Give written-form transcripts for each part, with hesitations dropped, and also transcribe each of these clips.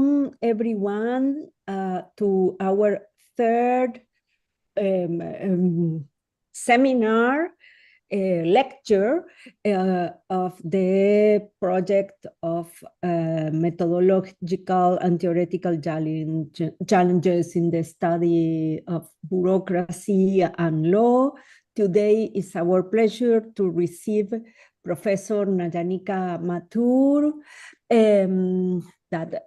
welcome everyone to our third seminar lecture of the project of methodological and theoretical challenges in the study of bureaucracy and law. Today is our pleasure to receive Professor Nayanika Mathur, that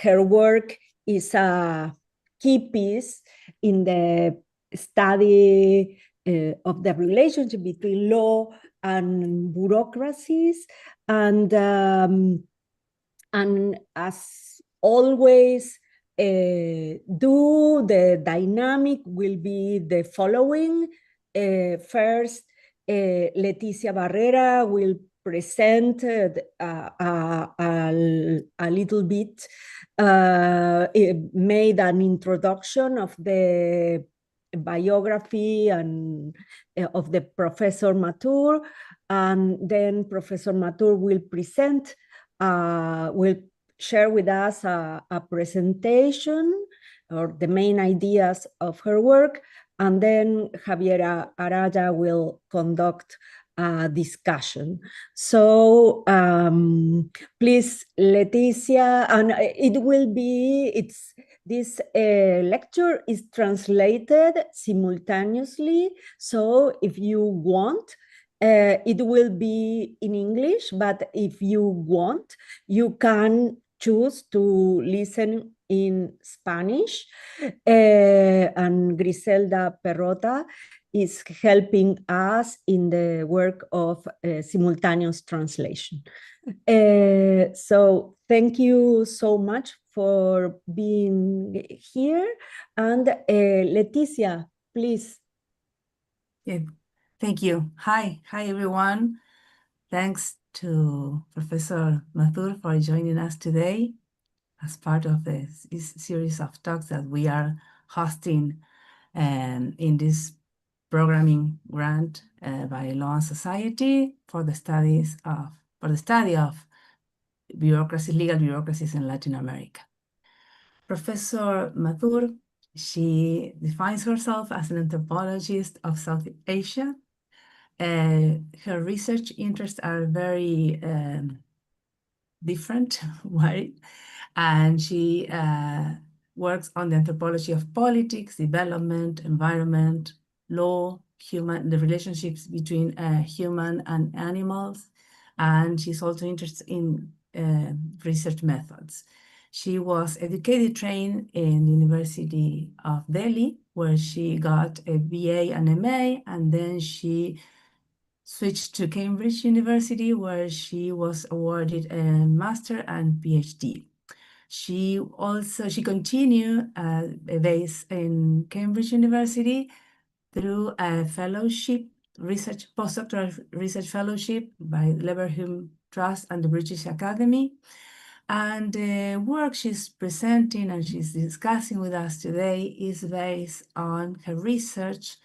her work is a key piece in the study of the relationship between law and bureaucracies, and as always, the dynamic will be the following. First, Leticia Barrera will present a little bit, made an introduction of the biography and of the Professor Mathur, and then Professor Mathur will present, will share with us a presentation or the main ideas of her work, and then Javiera Araya will conduct a discussion. So please, Leticia, and it will be, this lecture is translated simultaneously, so if you want, it will be in English, but if you want, you can choose to listen in Spanish. And Griselda Perrota is helping us in the work of simultaneous translation. So thank you so much for being here. And Leticia, please. Okay. Thank you. Hi everyone. Thanks to Professor Mathur for joining us today as part of this series of talks that we are hosting in this programming grant by Law and Society for the study of bureaucracy, legal bureaucracies in Latin America. Professor Mathur, she defines herself as an anthropologist of South Asia. Her research interests are very different, right? And she works on the anthropology of politics, development, environment, law, the relationships between human and animals, and she's also interested in research methods. She was educated, trained in the University of Delhi, where she got a BA and MA, and then she switched to Cambridge University, where she was awarded a master and PhD. She continued based in Cambridge University through a fellowship, postdoctoral research fellowship by Leverhulme Trust and the British Academy. And the work she's presenting and she's discussing with us today is based on her research.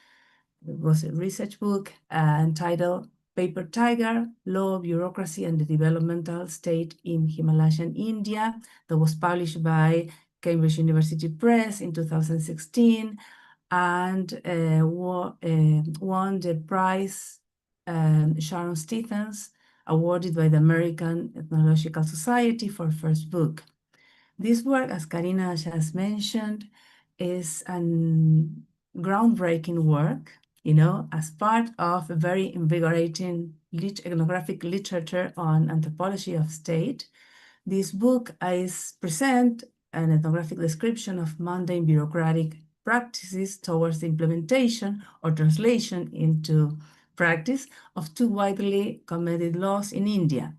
It was a research book entitled Paper Tiger, Law, Bureaucracy, and the Developmental State in Himalayan India, that was published by Cambridge University Press in 2016, and won the prize, Sharon Stephens, awarded by the American Ethnological Society for first book. This work, as Karina just mentioned, is a groundbreaking work, as part of a very invigorating ethnographic literature on anthropology of state. This book present an ethnographic description of mundane bureaucratic practices towards the implementation or translation into practice of two widely commended laws in India.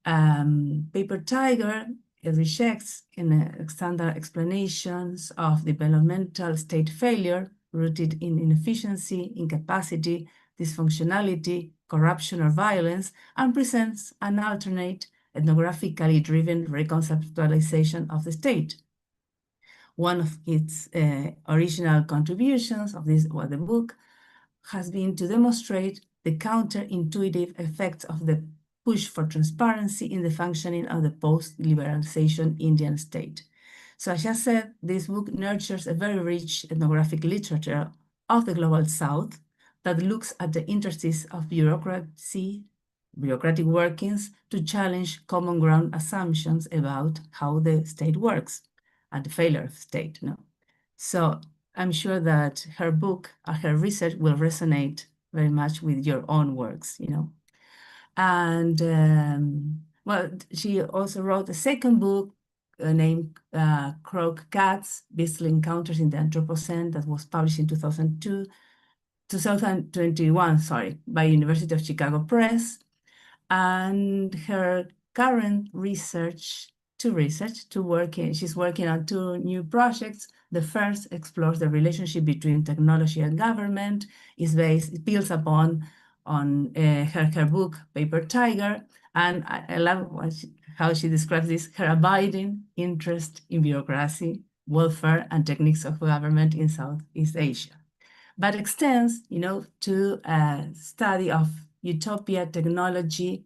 Paper Tiger rejects standard explanations of developmental state failure rooted in inefficiency, incapacity, dysfunctionality, corruption, or violence, and presents an alternate, ethnographically driven reconceptualization of the state. One of its original contributions of the book has been to demonstrate the counterintuitive effects of the push for transparency in the functioning of the post-liberalization Indian state. So as I said, this book nurtures a very rich ethnographic literature of the Global South that looks at the interstices of bureaucratic workings to challenge common ground assumptions about how the state works and the failure of the state. No? So I'm sure that her book, her research will resonate very much with your own works, And well, she also wrote a second book named Croak Cats, Beastly Encounters in the Anthropocene, that was published in 2021, by University of Chicago Press. And her current she's working on two new projects. The first explores the relationship between technology and government. It builds upon her book, Paper Tiger. And I love how she describes this, her abiding interest in bureaucracy, welfare, and techniques of government in Southeast Asia. But extends, to a study of utopia, technology,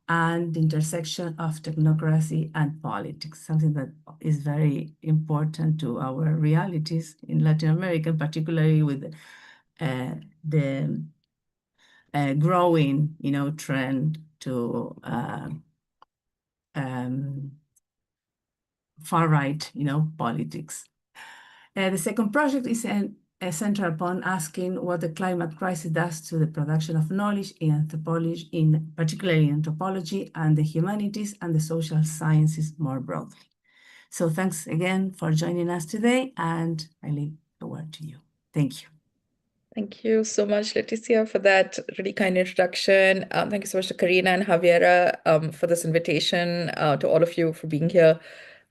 and the intersection of technocracy and politics, something that is very important to our realities in Latin America, particularly with the growing, trend to far-right, politics. The second project is centered upon asking what the climate crisis does to the production of knowledge in anthropology, particularly in anthropology and the humanities and the social sciences more broadly. So thanks again for joining us today, and I leave the word to you. Thank you. Thank you so much, Leticia, for that really kind introduction. Thank you so much to Karina and Javiera for this invitation, to all of you for being here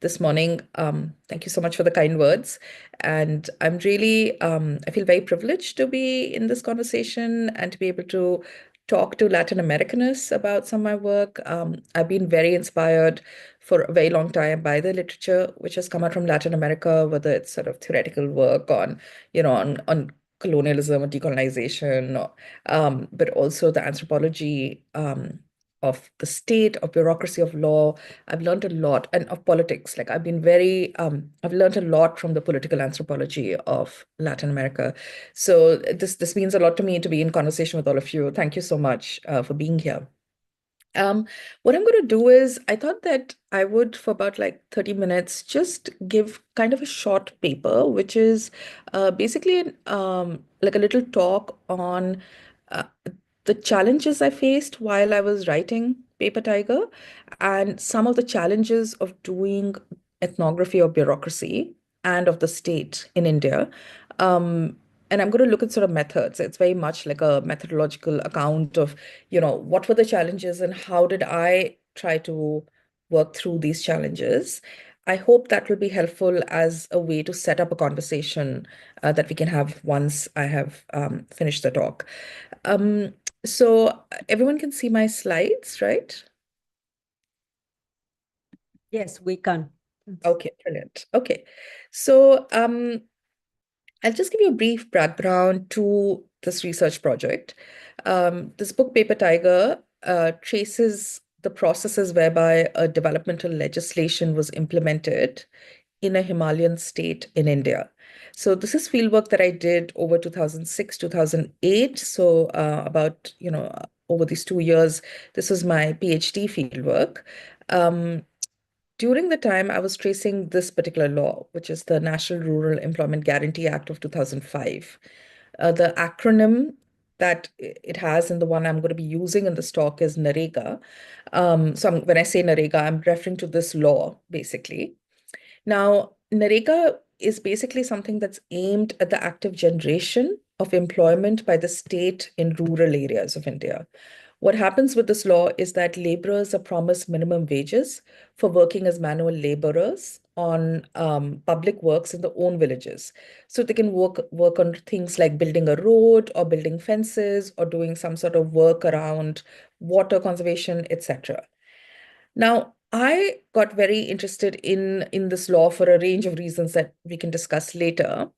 this morning. Thank you so much for the kind words. And I'm really, I feel very privileged to be in this conversation and to be able to talk to Latin Americanists about some of my work. I've been very inspired for a very long time by the literature which has come out from Latin America, whether it's sort of theoretical work on, on colonialism or decolonization, but also the anthropology of the state, of bureaucracy, of law. I've learned a lot, and of politics. Like I've learned a lot from the political anthropology of Latin America. So this means a lot to me to be in conversation with all of you. Thank you so much for being here. What I'm going to do is, I thought that I would, for about 30 minutes, just give kind of a short paper, which is basically like a little talk on the challenges I faced while I was writing Paper Tiger, and some of the challenges of doing ethnography or bureaucracy and of the state in India. And I'm going to look at sort of methods. It's very much like a methodological account of, what were the challenges and how did I try to work through these challenges. I hope that will be helpful as a way to set up a conversation that we can have once I have finished the talk. So everyone can see my slides, right? Yes, we can. Okay, brilliant. Okay, so I'll just give you a brief background to this research project. This book, Paper Tiger, traces the processes whereby a developmental legislation was implemented in a Himalayan state in India. So this is fieldwork that I did over 2006, 2008. So about, over these 2 years, this was my PhD fieldwork. During the time, I was tracing this particular law, which is the National Rural Employment Guarantee Act of 2005. The acronym that it has, and the one I'm going to be using in this talk, is NREGA. So when I say NREGA, I'm referring to this law, basically. Now, NREGA is basically something that's aimed at the active generation of employment by the state in rural areas of India. What happens with this law is that laborers are promised minimum wages for working as manual laborers on public works in their own villages. So they can work on things like building a road or building fences or doing some sort of work around water conservation, etc. Now, I got very interested in this law for a range of reasons that we can discuss later.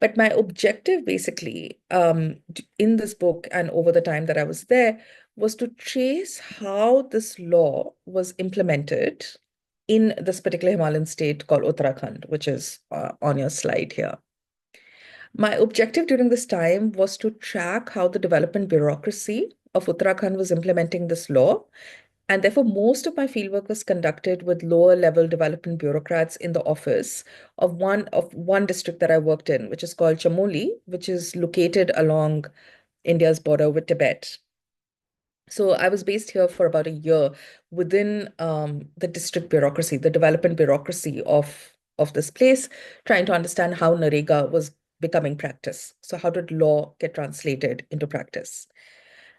But my objective basically in this book and over the time that I was there was to trace how this law was implemented in this particular Himalayan state called Uttarakhand, which is on your slide here. My objective during this time was to track how the development bureaucracy of Uttarakhand was implementing this law. And therefore, most of my fieldwork was conducted with lower level development bureaucrats in the office of one district that I worked in, which is called Chamoli, which is located along India's border with Tibet. So I was based here for about a year within the district bureaucracy, the development bureaucracy of this place, trying to understand how Narega was becoming practice. So how did law get translated into practice?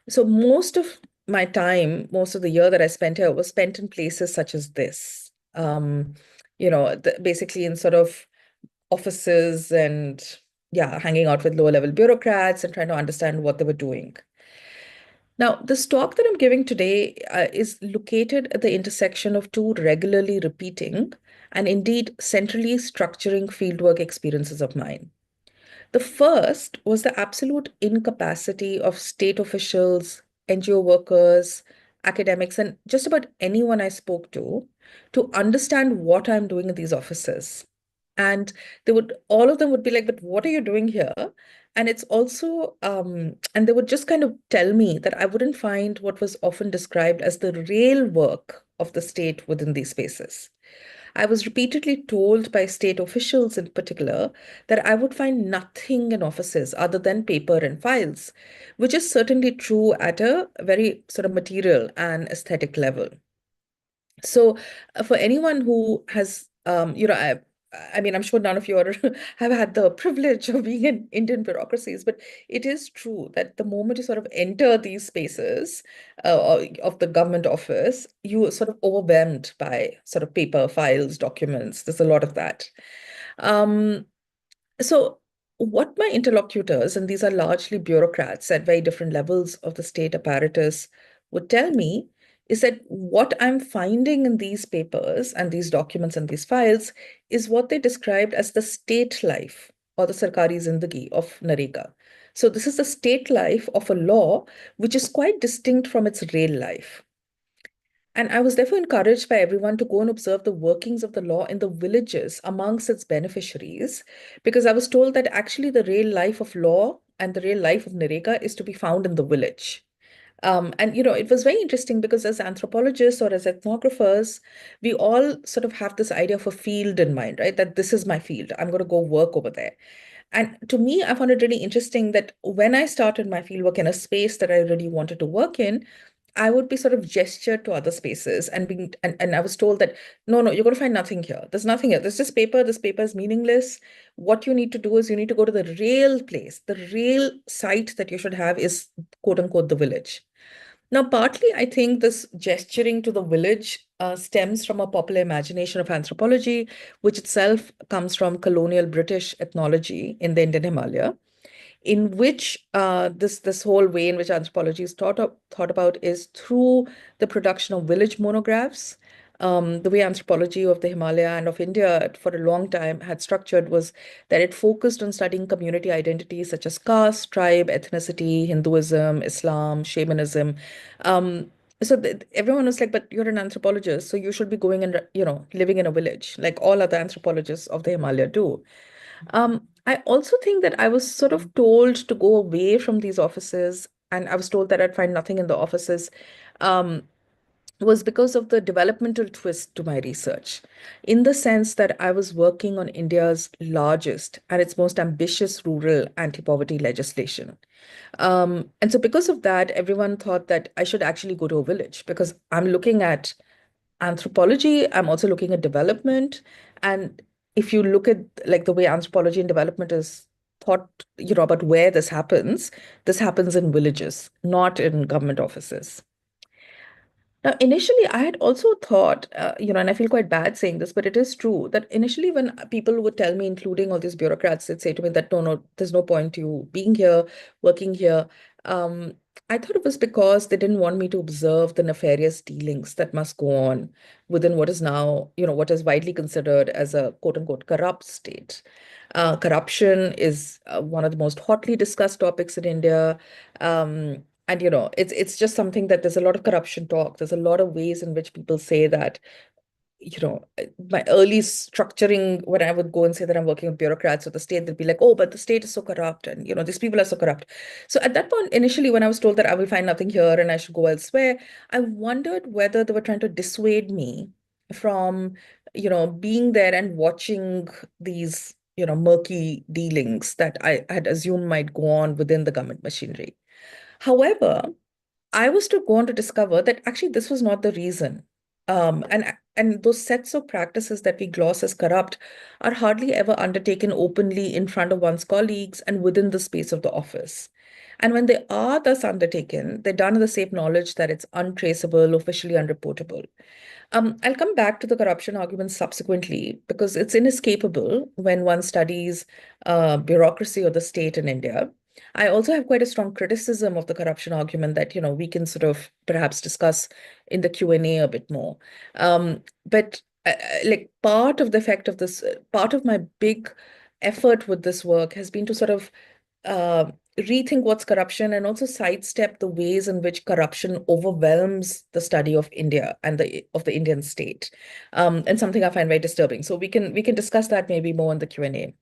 So most of my time, most of the year that I spent here was spent in places such as this, basically in sort of offices and hanging out with lower level bureaucrats and trying to understand what they were doing. Now, this talk that I'm giving today is located at the intersection of two regularly repeating and indeed centrally structuring fieldwork experiences of mine. The first was the absolute incapacity of state officials, NGO workers, academics, and just about anyone I spoke to understand what I'm doing in these offices. And all of them would be like, but what are you doing here? And it's also, and they would just kind of tell me that I wouldn't find what was often described as the real work of the state within these spaces. I was repeatedly told by state officials in particular that I would find nothing in offices other than paper and files, which is certainly true at a very sort of material and aesthetic level. So for anyone who has, I mean, I'm sure none of you have had the privilege of being in Indian bureaucracies, but it is true that the moment you sort of enter these spaces of the government office, you are sort of overwhelmed by sort of paper, files, documents. There's a lot of that. So what my interlocutors, and these are largely bureaucrats at very different levels of the state apparatus, would tell me is that what I'm finding in these papers and these documents and these files is what they described as the state life or the sarkari zindagi of Narega. So this is the state life of a law which is quite distinct from its real life. And I was therefore encouraged by everyone to go and observe the workings of the law in the villages amongst its beneficiaries, because I was told that actually the real life of law and the real life of Narega is to be found in the village. It was very interesting because as anthropologists or as ethnographers, we all sort of have this idea of a field in mind, right? That this is my field. I'm going to go work over there. And to me, I found it really interesting that when I started my fieldwork in a space that I really wanted to work in, I would be sort of gestured to other spaces and I was told that, no, you're going to find nothing here. There's nothing here. There's just paper. This paper is meaningless. What you need to do is you need to go to the real place. The real site that you should have is quote unquote the village. Now, partly, I think this gesturing to the village stems from a popular imagination of anthropology, which itself comes from colonial British ethnology in the Indian Himalaya, in which this whole way in which anthropology is thought about is through the production of village monographs. The way anthropology of the Himalaya and of India for a long time had structured was that it focused on studying community identities such as caste, tribe, ethnicity, Hinduism, Islam, shamanism. So everyone was like, but you're an anthropologist, so you should be going and, living in a village like all other anthropologists of the Himalaya do. I also think that I was sort of told to go away from these offices, and I was told that I'd find nothing in the offices, was because of the developmental twist to my research, in the sense that I was working on India's largest and its most ambitious rural anti-poverty legislation. And so because of that, everyone thought that I should actually go to a village because I'm looking at anthropology, I'm also looking at development. And if you look at like the way anthropology and development is thought, about where this happens in villages, not in government offices. Now, initially, I had also thought, and I feel quite bad saying this, but it is true that initially when people would tell me, including all these bureaucrats, they'd say to me that, no, there's no point you being here, working here. I thought it was because they didn't want me to observe the nefarious dealings that must go on within what is now, what is widely considered as a quote unquote corrupt state. Corruption is one of the most hotly discussed topics in India. And, it's just something that there's a lot of corruption talk. There's a lot of ways in which people say that, my early structuring, when I would go and say that I'm working with bureaucrats of the state, they'd be like, oh, but the state is so corrupt and, these people are so corrupt. So at that point, initially, when I was told that I will find nothing here and I should go elsewhere, I wondered whether they were trying to dissuade me from, being there and watching these, murky dealings that I had assumed might go on within the government machinery. However, I was to go on to discover that actually this was not the reason. And those sets of practices that we gloss as corrupt are hardly ever undertaken openly in front of one's colleagues and within the space of the office. And when they are thus undertaken, they're done in the safe knowledge that it's untraceable, officially unreportable. I'll come back to the corruption argument subsequently because it's inescapable when one studies bureaucracy or the state in India. I also have quite a strong criticism of the corruption argument that, we can sort of perhaps discuss in the Q&A a bit more. But like part of the effect of this, part of my big effort with this work has been to sort of rethink what's corruption and also sidestep the ways in which corruption overwhelms the study of India and of the Indian state, and something I find very disturbing. So we can discuss that maybe more in the Q&A.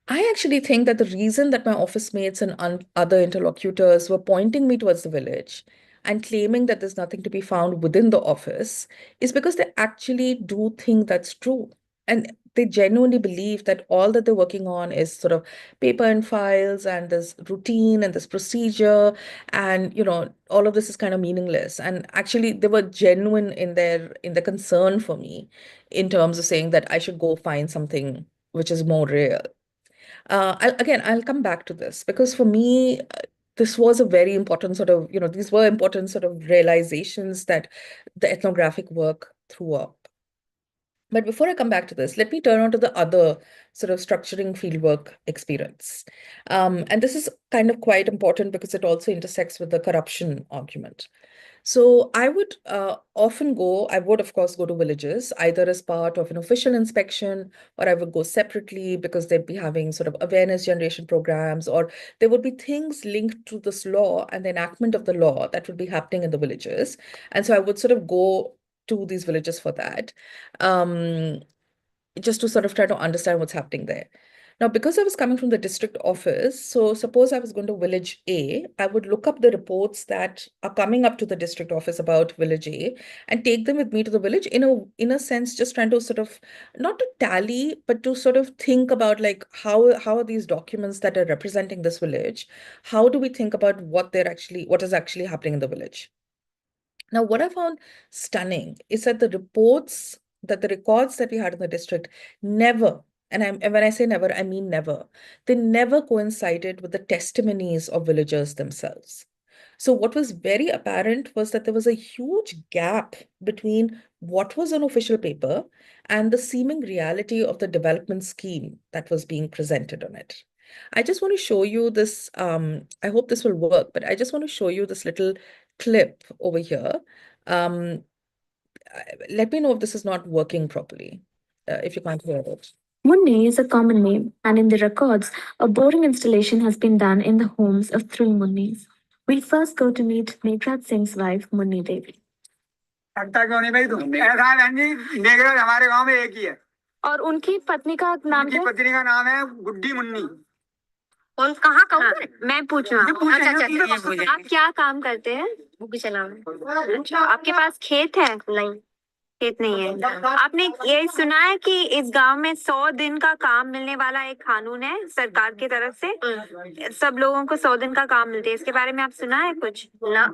I actually think that the reason that my office mates and other interlocutors were pointing me towards the village and claiming that there's nothing to be found within the office is because they actually do think that's true. And they genuinely believe that all that they're working on is sort of paper and files and this routine and this procedure. And, all of this is kind of meaningless. And actually, they were genuine in their concern for me in terms of saying that I should go find something which is more real. I'll come back to this because for me, this was a very important sort of, these were important sort of realizations that the ethnographic work threw up. But before I come back to this, let me turn on to the other sort of structuring fieldwork experience. And this is kind of quite important because it also intersects with the corruption argument. So I would often go, I would of course go to villages, either as part of an official inspection, or I would go separately because they'd be having sort of awareness generation programs, or there would be things linked to this law and the enactment of the law that would be happening in the villages. And so I would sort of go to these villages for that, just to sort of try to understand what's happening there. Now, because I was coming from the district office, so suppose I was going to village A, I would look up the reports that are coming up to the district office about village A and take them with me to the village in a sense, just trying to sort of, not to tally, but to sort of think about like, how are these documents that are representing this village? How do we think about what is actually happening in the village? Now, what I found stunning is that the records that we had in the district never, and when I say never, I mean never, they never coincided with the testimonies of villagers themselves. So what was very apparent was that there was a huge gap between what was on official paper and the seeming reality of the development scheme that was being presented on it. I just want to show you this, I hope this will work, but I just want to show you this little clip over here. Let me know if this is not working properly, if you can't hear it. Munni is a common name, and in the records, a boring installation has been done in the homes of 3 Munnis. We first go to meet Meghrad Singh's wife, Munni Devi. और उनकी पत्नी का नाम क्या? पत्नी का नाम है गुड्डी मुन्नी। कौन कहाँ का? मैं पूछूं? अच्छा, आप क्या काम करते हैं? बुक चलाओ। अच्छा, आपके पास खेत है? नहीं, खेत नहीं है। आपने ये सुना है कि इस गांव में 100 दिन का काम मिलने वाला एक कानून है सरकार की तरफ से? सब लोगों को 100 दिन का काम मिलते है, इसके बारे में आप सुना है कुछ? ना।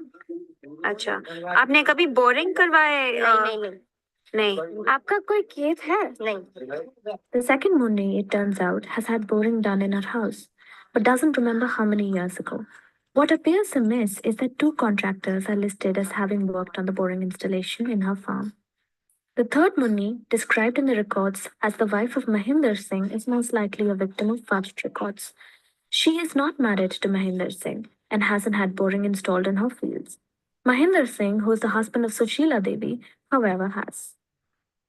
अच्छा, आपने कभी बोरिंग करवाए? नहीं। आपका कोई खेत है? नहीं। The second Munni, it turns out, has had boring done in her house, but doesn't remember how many years ago. What appears amiss is that 2 contractors are listed as having worked on the boring installation in her farm. The third Munni, described in the records as the wife of Mahinder Singh, is most likely a victim of fudged records. She is not married to Mahinder Singh and hasn't had boring installed in her fields. Mahinder Singh, who is the husband of Sushila Devi, however, has.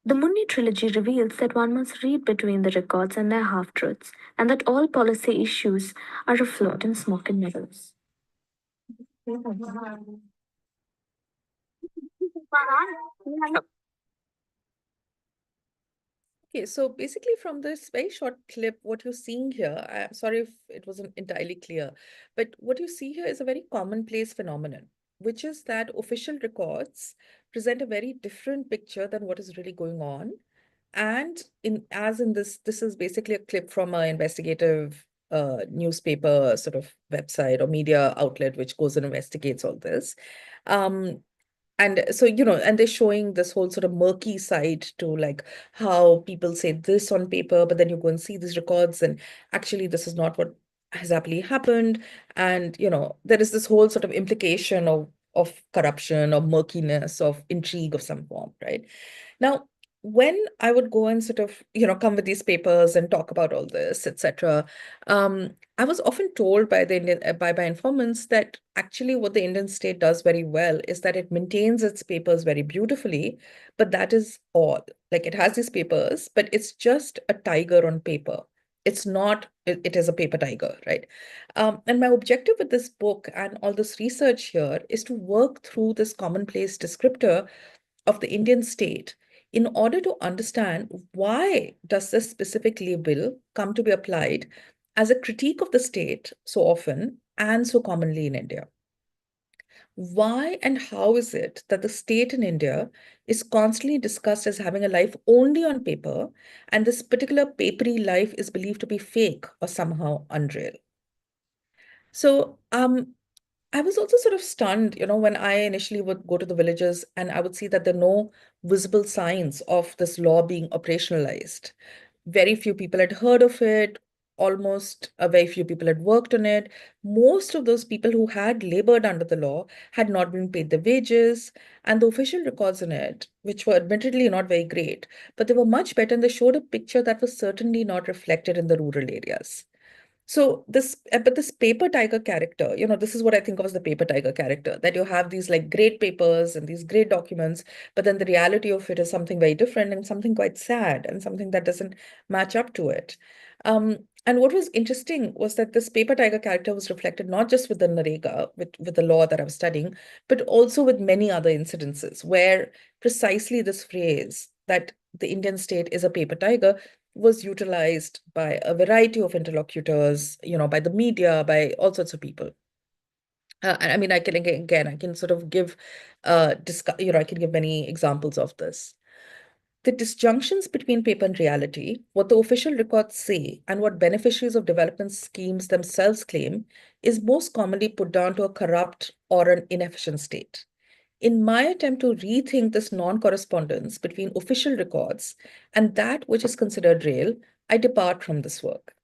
The Munni trilogy reveals that one must read between the records and their half-truths, and that all policy issues are afloat in smoke and mirrors. Okay, so basically from this very short clip, what you're seeing here, I'm sorry if it wasn't entirely clear, but what you see here is a very commonplace phenomenon, which is that official records present a very different picture than what is really going on. And as in this is basically a clip from an investigative newspaper sort of website or media outlet, which goes and investigates all this. And so, and they're showing this whole sort of murky side to like how people say this on paper, but then you go and see these records and actually this is not what has happily happened. And, there is this whole sort of implication of corruption, of murkiness, of intrigue of some form, right? Now, when I would go and sort of, come with these papers and talk about all this, etc., I was often told by by informants that actually what the Indian state does very well is that it maintains its papers very beautifully, but that is all. Like it has these papers, but it's just a tiger on paper. It's not, it is a paper tiger, right? And my objective with this book and all this research here is to work through this commonplace descriptor of the Indian state in order to understand why does this specific label come to be applied as a critique of the state so often and so commonly in India. Why and how is it that the state in India is constantly discussed as having a life only on paper, and this particular papery life is believed to be fake or somehow unreal? So, I was also sort of stunned, when I initially would go to the villages and I would see that there are no visible signs of this law being operationalized. Very few people had heard of it, almost very few people had worked on it. Most of those people who had labored under the law had not been paid their wages, and the official records in it, which were admittedly not very great, but they were much better and they showed a picture that was certainly not reflected in the rural areas. So but this paper tiger character, this is what I think of as the paper tiger character, that you have these like great papers and these great documents, but then the reality of it is something very different and something quite sad and something that doesn't match up to it. And what was interesting was that this paper tiger character was reflected not just with the Narega, with the law that I was studying, but also with many other incidences where precisely this phrase that the Indian state is a paper tiger was utilized by a variety of interlocutors, by the media, by all sorts of people. And I mean, I can sort of give, I can give many examples of this. The disjunctions between paper and reality, what the official records say, and what beneficiaries of development schemes themselves claim, is most commonly put down to a corrupt or an inefficient state. In my attempt to rethink this non-correspondence between official records and that which is considered real, I depart from this work.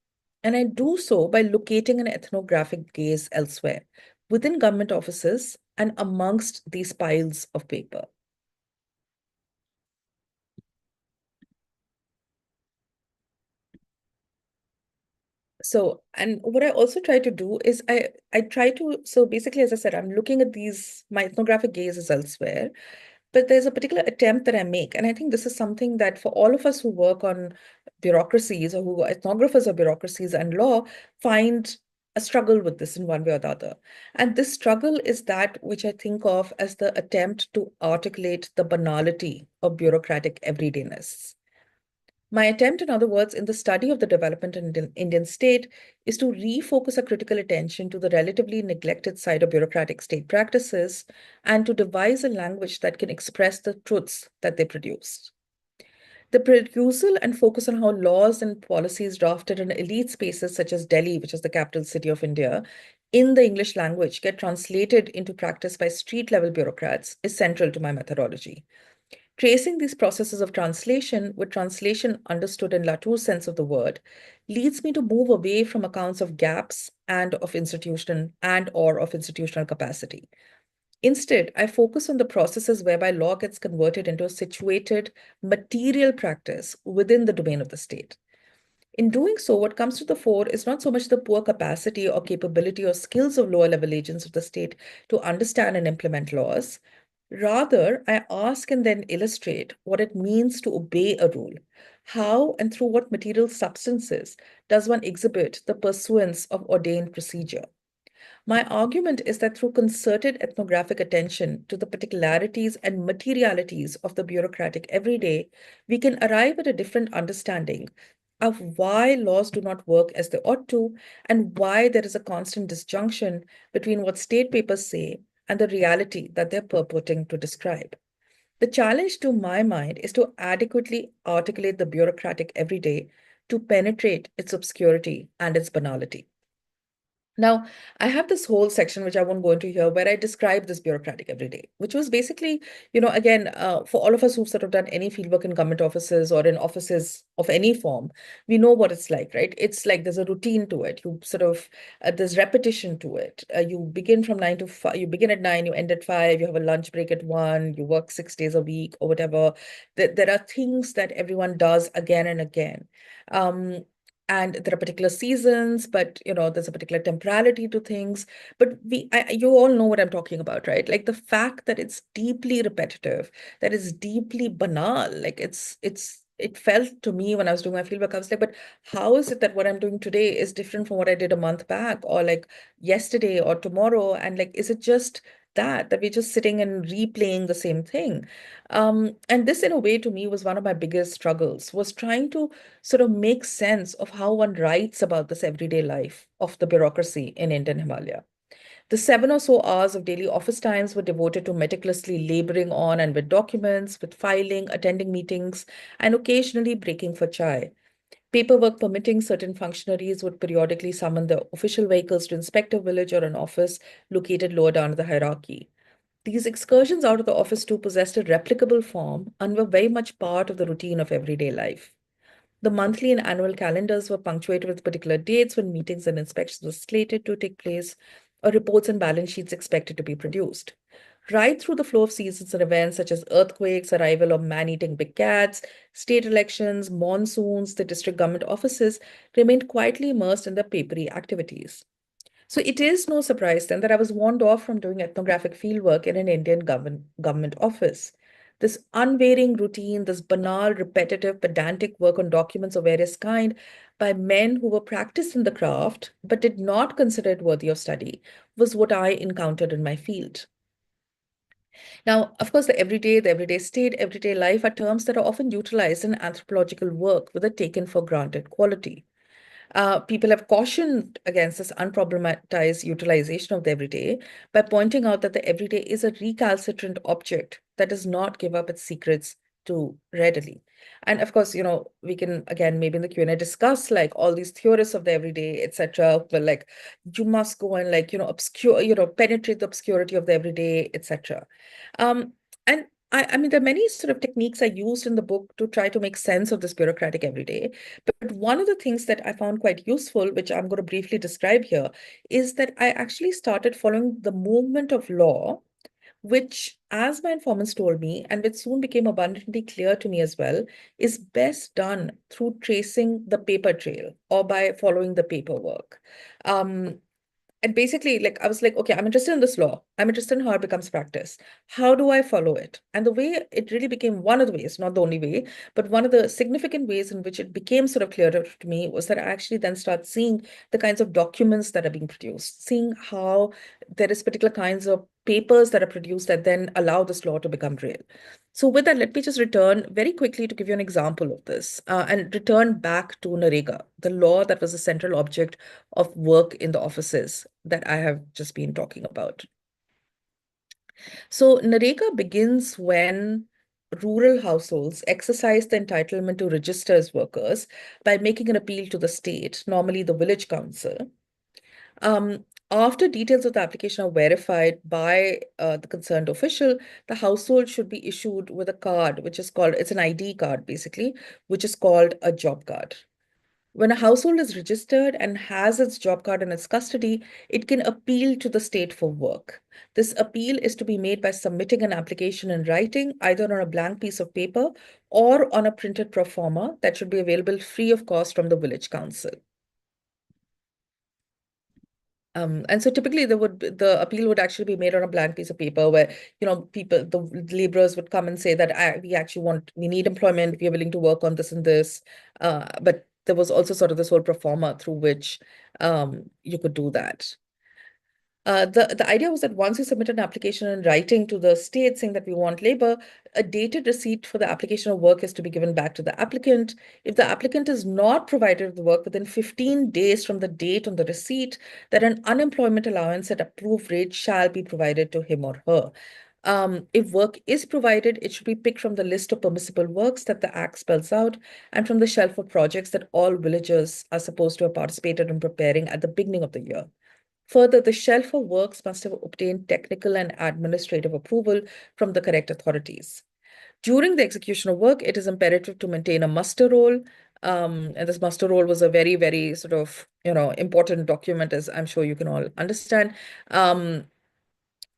And I do so by locating an ethnographic gaze elsewhere, within government offices and amongst these piles of paper. So, and what I also try to do is I try to, so basically, as I said, I'm looking at my ethnographic gazes elsewhere, but there's a particular attempt that I make. And I think this is something that for all of us who work on bureaucracies or who are ethnographers of bureaucracies and law find a struggle with this in one way or the other. And this struggle is that which I think of as the attempt to articulate the banality of bureaucratic everydayness. My attempt, in other words, in the study of the development in the Indian state is to refocus our critical attention to the relatively neglected side of bureaucratic state practices and to devise a language that can express the truths that they produce. The perusal and focus on how laws and policies drafted in elite spaces such as Delhi, which is the capital city of India, in the English language get translated into practice by street-level bureaucrats is central to my methodology. Tracing these processes of translation, with translation understood in Latour's sense of the word, leads me to move away from accounts of gaps and of institutional capacity. Instead, I focus on the processes whereby law gets converted into a situated material practice within the domain of the state. In doing so, what comes to the fore is not so much the poor capacity or capability or skills of lower level agents of the state to understand and implement laws. Rather, I ask and then illustrate what it means to obey a rule. How and through what material substances does one exhibit the pursuance of ordained procedure? My argument is that through concerted ethnographic attention to the particularities and materialities of the bureaucratic everyday, we can arrive at a different understanding of why laws do not work as they ought to, and why there is a constant disjunction between what state papers say and the reality that they're purporting to describe. The challenge to my mind is to adequately articulate the bureaucratic everyday to penetrate its obscurity and its banality. Now, I have this whole section, which I won't go into here, where I describe this bureaucratic everyday, which was basically, again, for all of us who've sort of done any fieldwork in government offices or in offices of any form, we know what it's like, right? It's like there's a routine to it. You sort of, there's repetition to it. You begin from 9 to 5, you begin at 9, you end at 5, you have a lunch break at 1, you work 6 days a week or whatever. There are things that everyone does again and again. And there are particular seasons, but there's a particular temporality to things. But you all know what I'm talking about, right? Like the fact that it's deeply repetitive, that it's deeply banal. Like it felt to me when I was doing my fieldwork, I was like, but how is it that what I'm doing today is different from what I did a month back, or like yesterday or tomorrow? And like, is it just that we're just sitting and replaying the same thing? And this, in a way, to me, was one of my biggest struggles, was trying to sort of make sense of how one writes about this everyday life of the bureaucracy in Indian Himalaya. The 7 or so hours of daily office times were devoted to meticulously laboring on and with documents, with filing, attending meetings, and occasionally breaking for chai. Paperwork permitting, certain functionaries would periodically summon the official vehicles to inspect a village or an office located lower down the hierarchy. These excursions out of the office too possessed a replicable form and were very much part of the routine of everyday life. The monthly and annual calendars were punctuated with particular dates when meetings and inspections were slated to take place, or reports and balance sheets expected to be produced. Right through the flow of seasons and events such as earthquakes, arrival of man-eating big cats, state elections, monsoons, the district government offices remained quietly immersed in their papery activities. So it is no surprise then that I was warned off from doing ethnographic fieldwork in an Indian government office. This unvarying routine, this banal, repetitive, pedantic work on documents of various kind by men who were practiced in the craft but did not consider it worthy of study, was what I encountered in my field. Now, of course, the everyday state, everyday life are terms that are often utilized in anthropological work with a taken for granted quality. People have cautioned against this unproblematized utilization of the everyday by pointing out that the everyday is a recalcitrant object that does not give up its secrets too readily. And of course, we can, again, maybe in the Q&A discuss like all these theorists of the everyday, etc. But like, you must go and like, penetrate the obscurity of the everyday, etc. And I mean, there are many sort of techniques I used in the book to try to make sense of this bureaucratic everyday. But one of the things that I found quite useful, which I'm going to briefly describe here, is that I actually started following the movement of law, which, as my informants told me, and which soon became abundantly clear to me as well, is best done through tracing the paper trail or by following the paperwork. And basically, like, I was like, okay, I'm interested in this law. I'm interested in how it becomes practice. How do I follow it? And the way it really became one of the ways, not the only way, but one of the significant ways in which it became sort of clearer to me was that I actually then start seeing the kinds of documents that are being produced, seeing how there is particular kinds of papers that are produced that then allow this law to become real. So with that, let me just return very quickly to give you an example of this and return back to Narega, the law that was the central object of work in the offices that I have just been talking about. So Narega begins when rural households exercise the entitlement to register as workers by making an appeal to the state, normally the village council. After details of the application are verified by the concerned official, the household should be issued with a card, which is called, it's an ID card basically, which is called a job card. When a household is registered and has its job card in its custody, it can appeal to the state for work. This appeal is to be made by submitting an application in writing, either on a blank piece of paper or on a printed pro forma that should be available free of cost from the village council. And so typically the appeal would actually be made on a blank piece of paper where, the laborers would come and say that we need employment, we are willing to work on this and this. But there was also sort of this whole pro forma through which you could do that. The idea was that once you submit an application in writing to the state saying that we want labor, a dated receipt for the application of work is to be given back to the applicant. If the applicant is not provided with the work within 15 days from the date on the receipt, then an unemployment allowance at approved rate shall be provided to him or her. If work is provided, it should be picked from the list of permissible works that the Act spells out and from the shelf of projects that all villagers are supposed to have participated in preparing at the beginning of the year. Further, the shelf of works must have obtained technical and administrative approval from the correct authorities. During the execution of work, it is imperative to maintain a muster roll. And this muster roll was a very, very sort of, important document, as I'm sure you can all understand.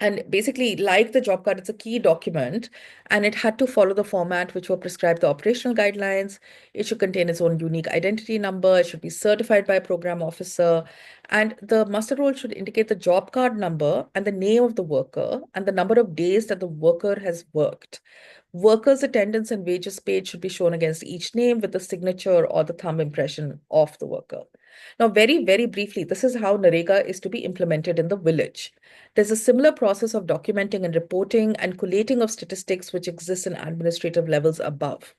And basically, like the job card, it's a key document, and it had to follow the format which were prescribed the operational guidelines. It should contain its own unique identity number. It should be certified by a program officer. And the muster roll should indicate the job card number and the name of the worker and the number of days that the worker has worked. Workers' attendance and wages paid should be shown against each name with the signature or the thumb impression of the worker. Now, very, very briefly, this is how NREGA is to be implemented in the village. There's a similar process of documenting and reporting and collating of statistics which exists in administrative levels above.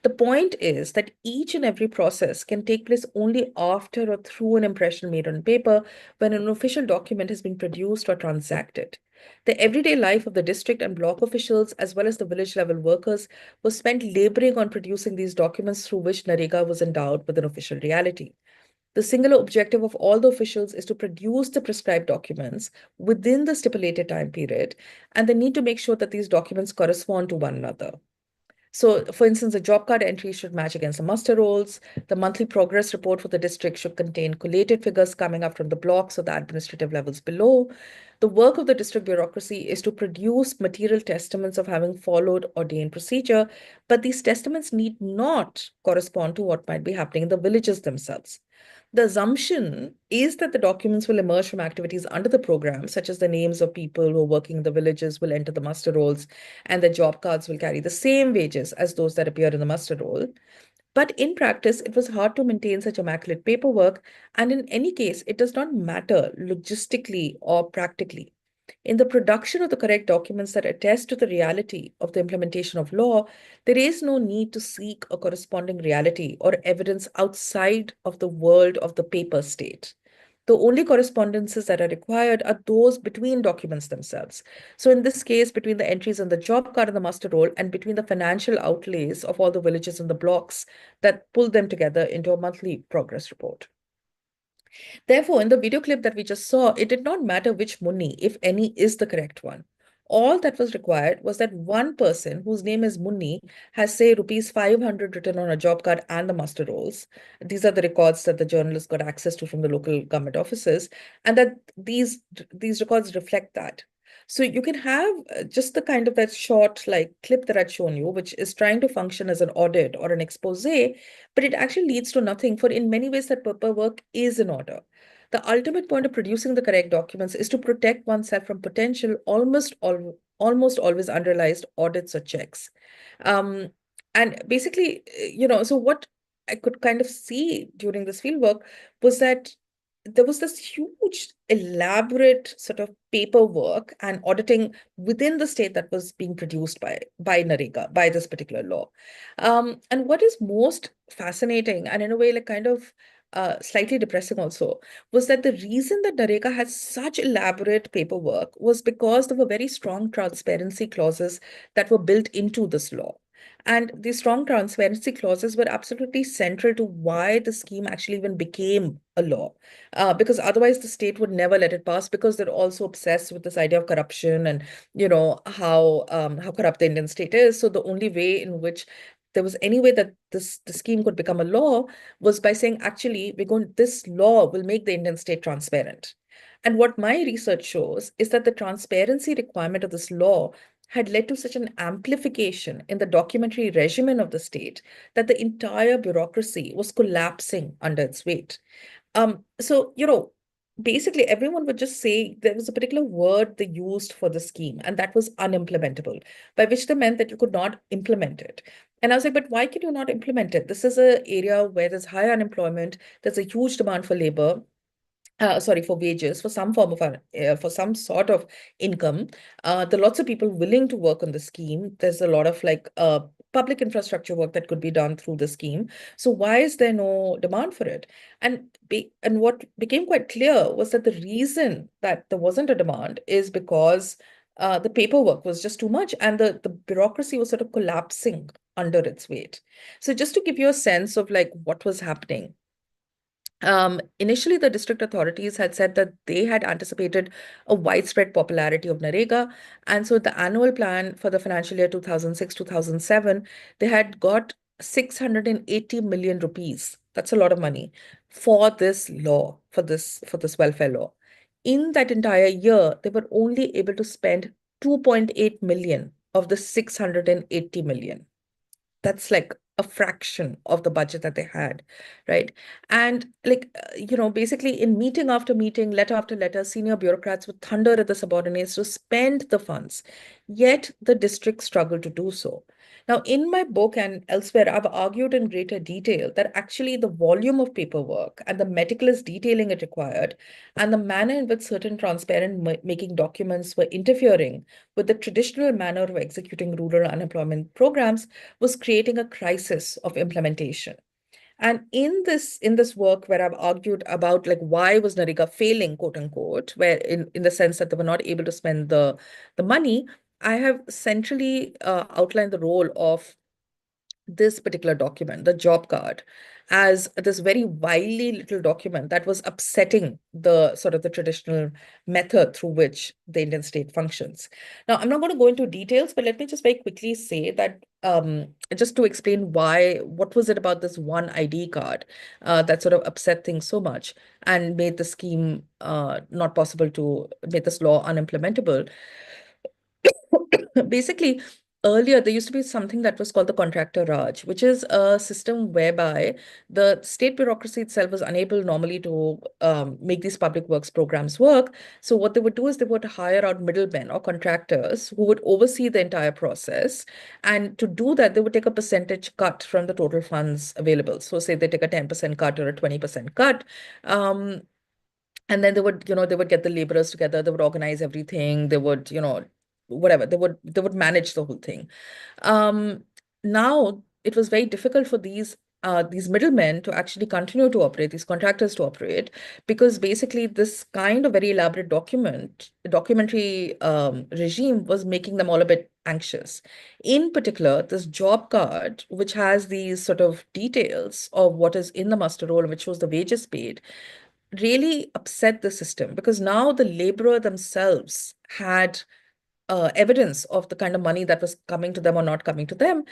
The point is that each and every process can take place only after or through an impression made on paper when an official document has been produced or transacted. The everyday life of the district and block officials, as well as the village level workers, was spent laboring on producing these documents through which NREGA was endowed with an official reality. The singular objective of all the officials is to produce the prescribed documents within the stipulated time period, and they need to make sure that these documents correspond to one another. So, for instance, the job card entries should match against the muster rolls. The monthly progress report for the district should contain collated figures coming up from the blocks or the administrative levels below. The work of the district bureaucracy is to produce material testaments of having followed ordained procedure, but these testaments need not correspond to what might be happening in the villages themselves. The assumption is that the documents will emerge from activities under the program, such as the names of people who are working in the villages will enter the muster rolls, and the job cards will carry the same wages as those that appear in the muster roll. But in practice, it was hard to maintain such immaculate paperwork, and in any case, it does not matter logistically or practically. In the production of the correct documents that attest to the reality of the implementation of law, there is no need to seek a corresponding reality or evidence outside of the world of the paper state. The only correspondences that are required are those between documents themselves. So in this case, between the entries on the job card and the muster roll, and between the financial outlays of all the villages and the blocks that pull them together into a monthly progress report. Therefore, in the video clip that we just saw, it did not matter which Munni, if any, is the correct one. All that was required was that one person whose name is Munni has, say, rupees 500 written on a job card and the muster rolls. These are the records that the journalists got access to from the local government offices, and that these records reflect that. So you can have just the kind of that short clip that I'd shown you, which is trying to function as an audit or an expose, but it actually leads to nothing, for in many ways that paperwork is in order. The ultimate point of producing the correct documents is to protect oneself from potential, almost always unrealized audits or checks. And basically, so what I could kind of see during this fieldwork was that there was this huge, elaborate sort of paperwork and auditing within the state that was being produced by NREGA, by this particular law. And what is most fascinating, and in a way kind of slightly depressing also, was that the reason that NREGA had such elaborate paperwork was because there were very strong transparency clauses that were built into this law. And these strong transparency clauses were absolutely central to why the scheme actually even became a law. Because otherwise the state would never let it pass, because they're also obsessed with this idea of corruption and, how corrupt the Indian state is. So the only way in which there was any way that the scheme could become a law was by saying, actually, this law will make the Indian state transparent. And what my research shows is that the transparency requirement of this law had led to such an amplification in the documentary regimen of the state that the entire bureaucracy was collapsing under its weight. So, basically everyone would just say there was a particular word they used for the scheme, and that was unimplementable, by which they meant that you could not implement it. And I was like, but why can you not implement it? This is an area where there's high unemployment, there's a huge demand for labor. for wages, for some form of, for some sort of income. There are lots of people willing to work on the scheme. There's a lot of public infrastructure work that could be done through the scheme. So why is there no demand for it? And what became quite clear was that the reason that there wasn't a demand is because the paperwork was just too much, and the bureaucracy was sort of collapsing under its weight. So just to give you a sense of what was happening. Initially, the district authorities had said that they had anticipated a widespread popularity of Narega. And so the annual plan for the financial year 2006-2007, they had got 680 million rupees. That's a lot of money for this law, for this welfare law. In that entire year, they were only able to spend 2.8 million of the 680 million. That's like a fraction of the budget that they had, right? And basically in meeting after meeting, letter after letter, senior bureaucrats would thunder at the subordinates to spend the funds, yet the district struggled to do so. Now, in my book and elsewhere, I've argued in greater detail that actually the volume of paperwork and the meticulous detailing it required and the manner in which certain transparent making documents were interfering with the traditional manner of executing rural unemployment programs was creating a crisis of implementation. And in this work where I've argued about why was Narega failing, quote unquote, where in the sense that they were not able to spend the money, I have centrally outlined the role of this particular document, the job card, as this very wily little document that was upsetting the sort of the traditional method through which the Indian state functions. Now, I'm not going to go into details, but let me just very quickly say that just to explain what was it about this one ID card that sort of upset things so much and made the scheme not possible to make this law unimplementable. Basically, earlier, there used to be something that was called the contractor Raj, which is a system whereby the state bureaucracy itself was unable normally to make these public works programs work. So what they would do is they would hire out middlemen or contractors who would oversee the entire process. And to do that, they would take a percentage cut from the total funds available. So say they take a 10% cut or a 20% cut. And then they would get the laborers together, they would organize everything, they would, whatever, they would manage the whole thing. Now it was very difficult for these middlemen to actually continue to operate, these contractors to operate, because basically this kind of very elaborate documentary regime was making them all a bit anxious. In particular, this job card, which has these sort of details of what is in the muster roll, which was the wages paid, really upset the system, because now the laborer themselves had evidence of the kind of money that was coming to them or not coming to them.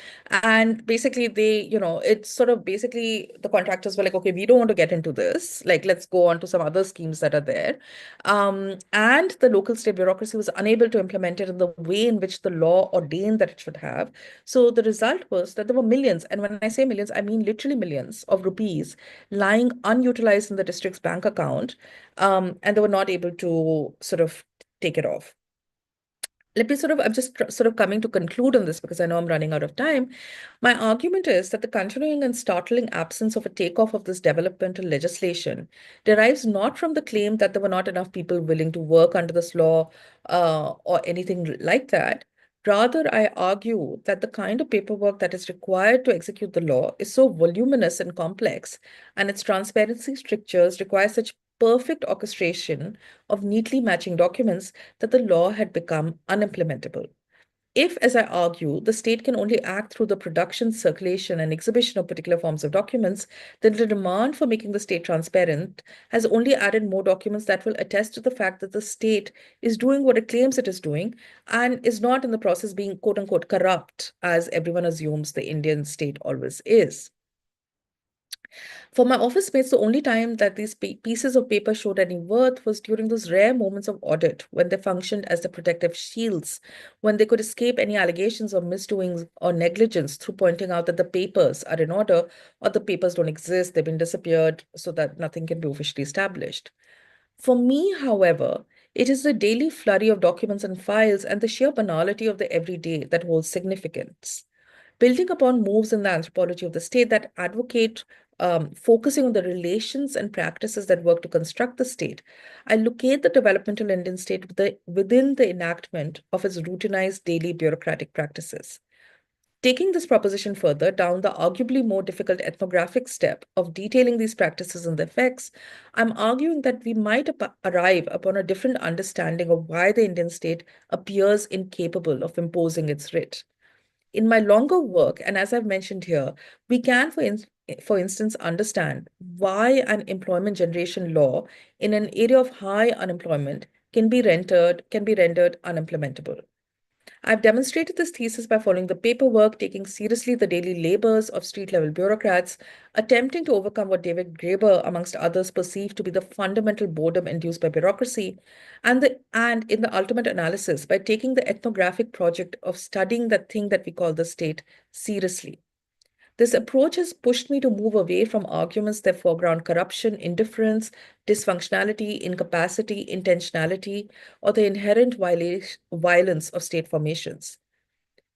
And basically it's sort of basically the contractors were like, okay, we don't want to get into this. Let's go on to some other schemes that are there. And the local state bureaucracy was unable to implement it in the way in which the law ordained that it should have. So the result was that there were millions, and when I say millions, I mean literally millions of rupees lying unutilized in the district's bank account. And they were not able to sort of take it off. I'm just sort of coming to conclude on this because I know I'm running out of time. My argument is that the continuing and startling absence of a takeoff of this developmental legislation derives not from the claim that there were not enough people willing to work under this law or anything like that. Rather, I argue that the kind of paperwork that is required to execute the law is so voluminous and complex, and its transparency strictures require such perfect orchestration of neatly matching documents that the law had become unimplementable. If, as I argue, the state can only act through the production, circulation, and exhibition of particular forms of documents, then the demand for making the state transparent has only added more documents that will attest to the fact that the state is doing what it claims it is doing and is not in the process being, quote unquote, corrupt, as everyone assumes the Indian state always is. For my office mates, the only time that these pieces of paper showed any worth was during those rare moments of audit when they functioned as the protective shields, when they could escape any allegations of misdoings or negligence through pointing out that the papers are in order or the papers don't exist, they've been disappeared, so that nothing can be officially established. For me, however, it is the daily flurry of documents and files and the sheer banality of the everyday that holds significance. Building upon moves in the anthropology of the state that advocate focusing on the relations and practices that work to construct the state, I locate the developmental Indian state within the enactment of its routinized daily bureaucratic practices. Taking this proposition further down the arguably more difficult ethnographic step of detailing these practices and their effects, I'm arguing that we might arrive upon a different understanding of why the Indian state appears incapable of imposing its writ. In my longer work, and as I've mentioned here, we can, for instance, understand why an employment generation law in an area of high unemployment can be rendered unimplementable. I've demonstrated this thesis by following the paperwork, taking seriously the daily labors of street-level bureaucrats, attempting to overcome what David Graeber, amongst others, perceived to be the fundamental boredom induced by bureaucracy, and in the ultimate analysis, by taking the ethnographic project of studying that thing that we call the state seriously. This approach has pushed me to move away from arguments that foreground corruption, indifference, dysfunctionality, incapacity, intentionality, or the inherent violence of state formations.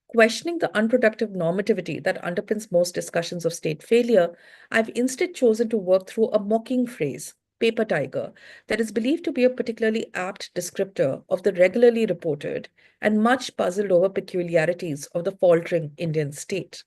Questioning the unproductive normativity that underpins most discussions of state failure, I've instead chosen to work through a mocking phrase, paper tiger, that is believed to be a particularly apt descriptor of the regularly reported and much puzzled over peculiarities of the faltering Indian state.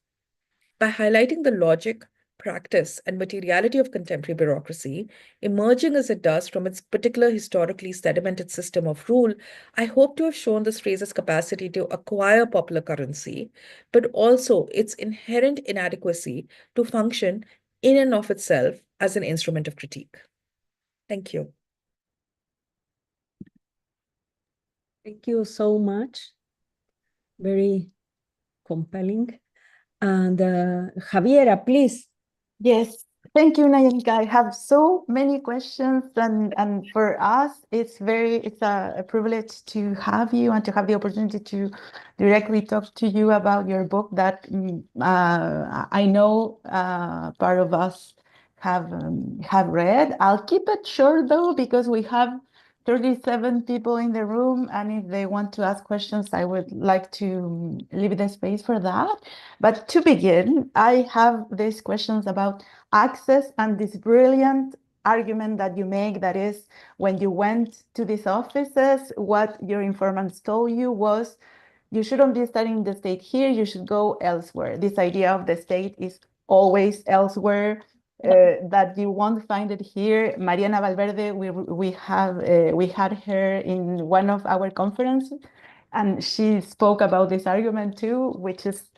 By highlighting the logic, practice, and materiality of contemporary bureaucracy, emerging as it does from its particular historically sedimented system of rule, I hope to have shown this phrase's capacity to acquire popular currency, but also its inherent inadequacy to function in and of itself as an instrument of critique. Thank you. Thank you so much. Very compelling. And Javiera, please. Yes, thank you, Nayanika. I have so many questions, and for us, it's a privilege to have you and to have the opportunity to directly talk to you about your book that I know part of us have read. I'll keep it short though, because we have 37 people in the room, and if they want to ask questions, I would like to leave the space for that. But to begin, I have these questions about access and this brilliant argument that you make, that is, when you went to these offices, what your informants told you was, you shouldn't be studying the state here, you should go elsewhere. This idea of the state is always elsewhere. That you won't find it here. Mariana Valverde, we had her in one of our conferences, and she spoke about this argument too, which is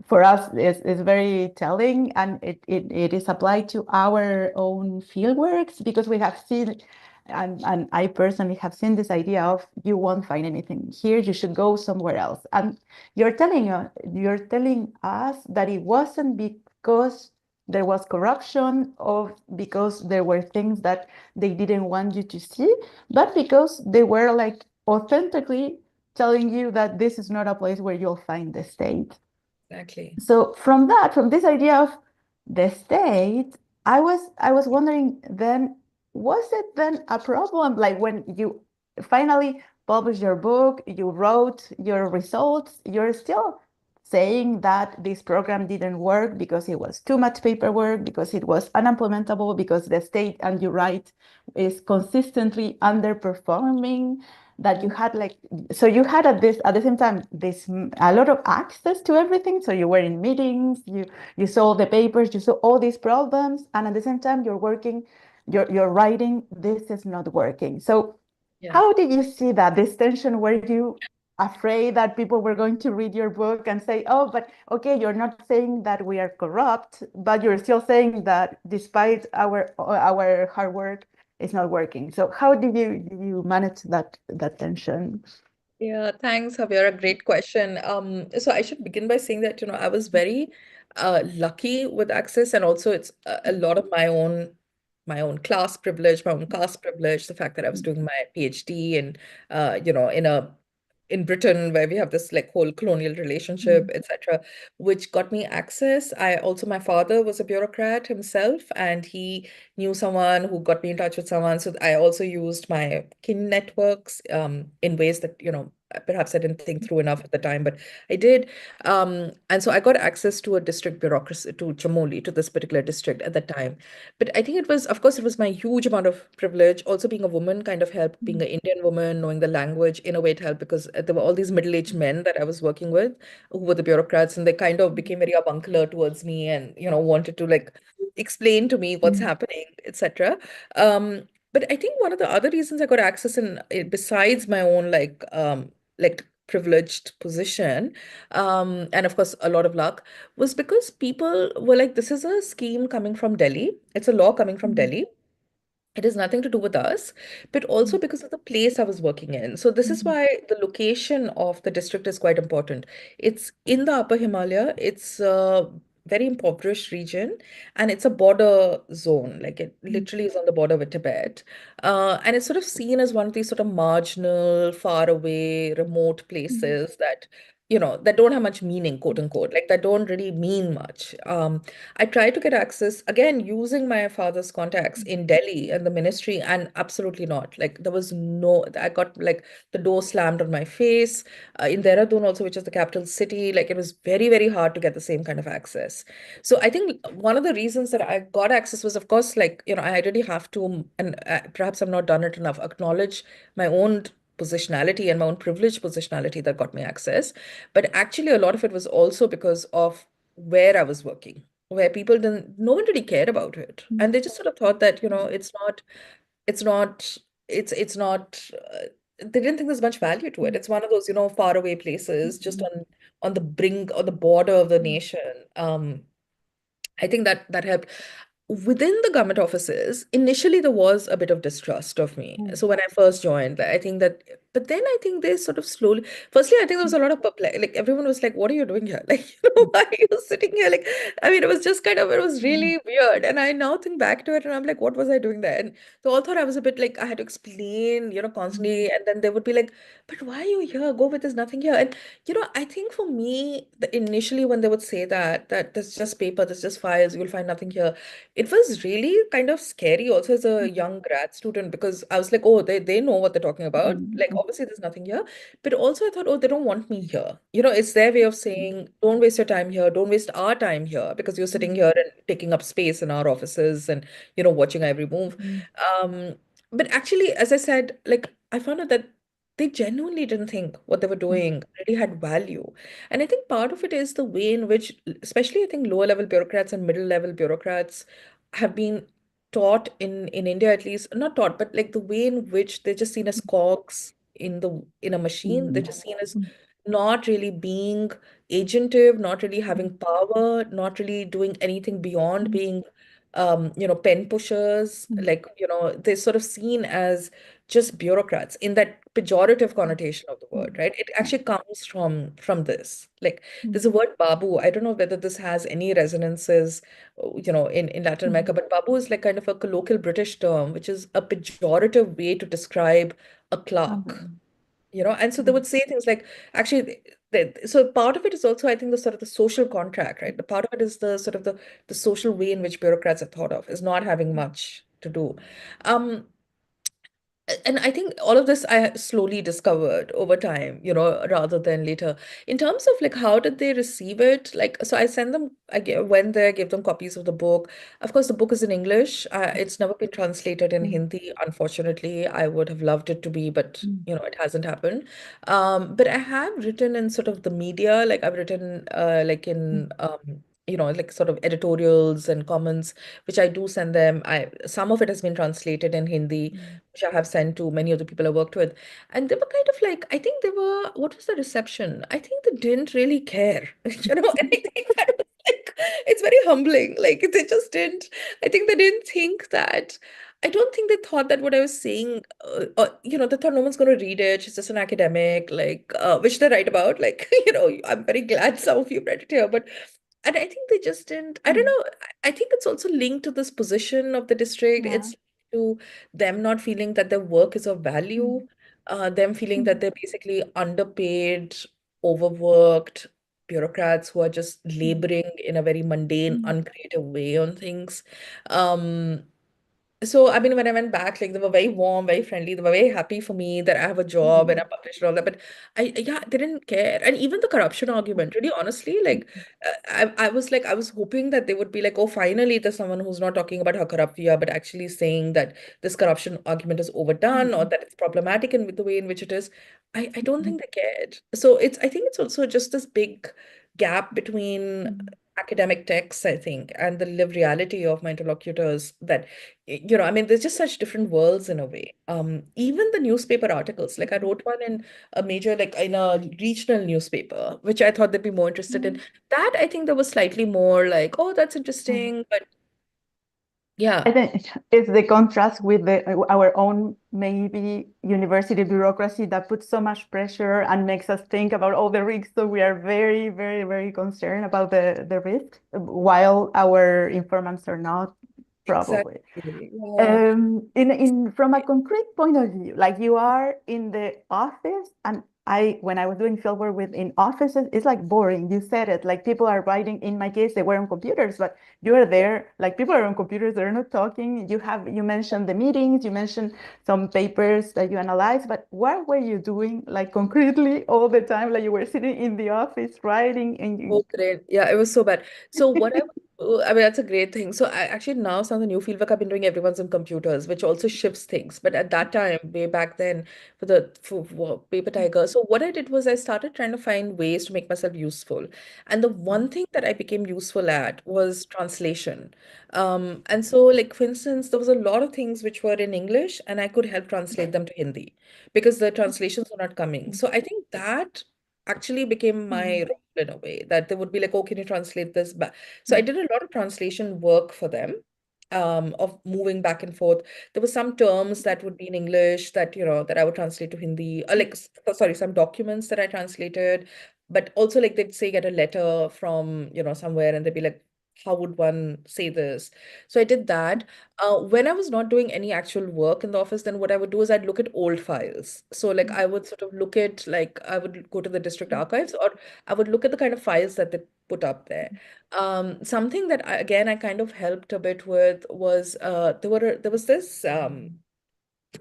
for us is very telling, and it is applied to our own fieldworks, because we have seen, and I personally have seen this idea of, you won't find anything here, you should go somewhere else. And you're telling us that it wasn't because there was corruption, or because there were things that they didn't want you to see, but because they were like authentically telling you that this is not a place where you'll find the state. Exactly. So from this idea of the state, I was wondering then, was it then a problem? Like when you finally published your book, you wrote your results, you're still saying that this program didn't work because it was too much paperwork, because it was unimplementable, because the state, and you write, is consistently underperforming, that you had so you had at the same time a lot of access to everything. So you were in meetings, you saw the papers, you saw all these problems, and at the same time you're writing, this is not working. So yeah. How did you see that, this tension? Were you afraid that people were going to read your book and say, oh, but okay, you're not saying that we are corrupt, but you're still saying that despite our hard work, it's not working? So how did you manage that tension? Yeah, thanks, Javiera. Great question. So I should begin by saying that, I was very lucky with access, and also it's a lot of my own class privilege, my own caste privilege, the fact that I was doing my PhD and in Britain, where we have this whole colonial relationship, etc., which got me access. My father was a bureaucrat himself, and he knew someone who got me in touch with someone. So I also used my kin networks in ways that, perhaps I didn't think through enough at the time, but I did. And so I got access to a district bureaucracy, to Chamoli, to this particular district at that time. But I think it was, of course, it was my huge amount of privilege. Also, being a woman kind of helped, being an Indian woman, knowing the language, in a way it helped, because there were all these middle-aged men that I was working with who were the bureaucrats, and they kind of became very avuncular towards me and, wanted to like explain to me what's happening, etc. But I think one of the other reasons I got access, in besides my own like privileged position, and of course a lot of luck, was because people were like, this is a scheme coming from Delhi. It's a law coming from Delhi. It has nothing to do with us, but also because of the place I was working in. So this is why the location of the district is quite important. It's in the Upper Himalaya. It's a very impoverished region, and it's a border zone. Like, it literally is on the border with Tibet. And it's sort of seen as one of these sort of marginal, far away, remote places that, that don't have much meaning, quote unquote, like that don't really mean much. I tried to get access, again, using my father's contacts in Delhi and the ministry, and absolutely not. Like, there was no, I got like the door slammed on my face. In Dehradun also, which is the capital city, like, it was very, very hard to get the same kind of access. So I think one of the reasons that I got access was, of course, like, I really have to, and perhaps I've not done it enough, acknowledge my own positionality and my own privileged positionality that got me access. But actually, a lot of it was also because of where I was working, where people didn't, no one really cared about it. And they just sort of thought that, it's not, it's not, they didn't think there's much value to it. It's one of those, far away places, just on the brink or the border of the nation. I think that helped. Within the government offices, initially there was a bit of distrust of me. So when I first joined, I think that, but then I think they sort of slowly, firstly, I think there was a lot of like, everyone was like, what are you doing here? Like, why are you sitting here? Like, I mean, it was just kind of, it was really weird. And I now think back to it and I'm like, what was I doing there? And they all thought I was a bit like, I had to explain, constantly. And then they would be like, but why are you here? Go with, there's nothing here. And, I think for me, initially when they would say that there's just paper, there's just files, you'll find nothing here, it was really kind of scary also as a young grad student, because I was like, oh, they know what they're talking about. Like, obviously there's nothing here. But also I thought, oh, they don't want me here. It's their way of saying, don't waste your time here. Don't waste our time here, because you're sitting here and taking up space in our offices and, watching every move. But actually, as I said, like, I found out that they genuinely didn't think what they were doing really had value. And I think part of it is the way in which, especially I think lower level bureaucrats and middle level bureaucrats have been taught in India, at least, not taught, but like the way in which they're just seen as cogs in a machine. They're just seen as not really being agentive, not really having power, not really doing anything beyond being pen pushers. Like, they're sort of seen as just bureaucrats in that pejorative connotation of the word, right? It actually comes from this. Like, there's a word babu. I don't know whether this has any resonances, in Latin America, but babu is like kind of a colloquial British term, which is a pejorative way to describe a clerk. And so they would say things like, actually, so part of it is also, I think, the sort of the social contract, right? The part of it is the sort of the social way in which bureaucrats are thought of, is not having much to do. And I think all of this I slowly discovered over time, rather than later. In terms of like, how did they receive it? Like, so I sent them, went there, gave them copies of the book. Of course, the book is in English. It's never been translated in Hindi, unfortunately. I would have loved it to be, but, it hasn't happened. But I have written in sort of the media, like I've written like in, like sort of editorials and comments, which I do send them. Some of it has been translated in Hindi, which I have sent to many of the people I worked with. And they were kind of like, I think they were, what was the reception? I think they didn't really care, and I think that was like, it's very humbling. Like, they just didn't, I think they didn't think that, I don't think they thought that what I was saying, they thought no one's going to read it. She's just an academic, like, which they write about. Like, I'm very glad some of you read it here, but and I think they just didn't, I don't know. I think it's also linked to this position of the district. It's to them not feeling that their work is of value, them feeling that they're basically underpaid, overworked bureaucrats who are just laboring in a very mundane, uncreative way on things. So, I mean, when I went back, like they were very warm, very friendly. They were very happy for me that I have a job and I published and all that. But yeah, they didn't care. And even the corruption argument, really honestly, like I was like, I was hoping that they would be like, oh, finally, there's someone who's not talking about how corrupt we are, but actually saying that this corruption argument is overdone or that it's problematic in the way in which it is. I don't think they cared. So I think it's also just this big gap between academic texts, I think, and the lived reality of my interlocutors that I mean, there's just such different worlds in a way. Even the newspaper articles, like I wrote one in a major, like in a regional newspaper, which I thought they'd be more interested in. That I think there was slightly more like, oh, that's interesting, but I yeah, think it's the contrast with our own maybe university bureaucracy that puts so much pressure and makes us think about all the risks. So we are very, very, very concerned about the risk, while our informants are not, probably. exactly. Yeah. From a concrete point of view, like you are in the office, and when I was doing fieldwork in offices, it's like boring. You said it, like people are writing. In my case, they were on computers, but you are there, like people are on computers, they're not talking. You mentioned the meetings, you mentioned some papers that you analyze, but what were you doing like concretely all the time? Like you were sitting in the office writing and Oh, great. Yeah, it was so bad. So what I mean, that's a great thing. So I actually now some of the new fieldwork I've been doing, everyone's on computers, which also shifts things. But at that time, way back then, for Paper Tiger, so what I did was I started trying to find ways to make myself useful. And the one thing that I became useful at was translation. And so like for instance, there was a lot of things which were in English and I could help translate them to Hindi because the translations were not coming. So I think that actually became my role in a way that they would be like, oh, can you translate this back? So I did a lot of translation work for them, of moving back and forth. There were some terms that would be in English that, that I would translate to Hindi, or like, sorry, some documents that I translated, but also like they'd say get a letter from, somewhere and they'd be like, how would one say this? So I did that. When I was not doing any actual work in the office, then what I would do is I'd look at old files. So like I would sort of look at like I would go to the district archives or I would look at the kind of files that they put up there. Something that again I kind of helped a bit with was there was this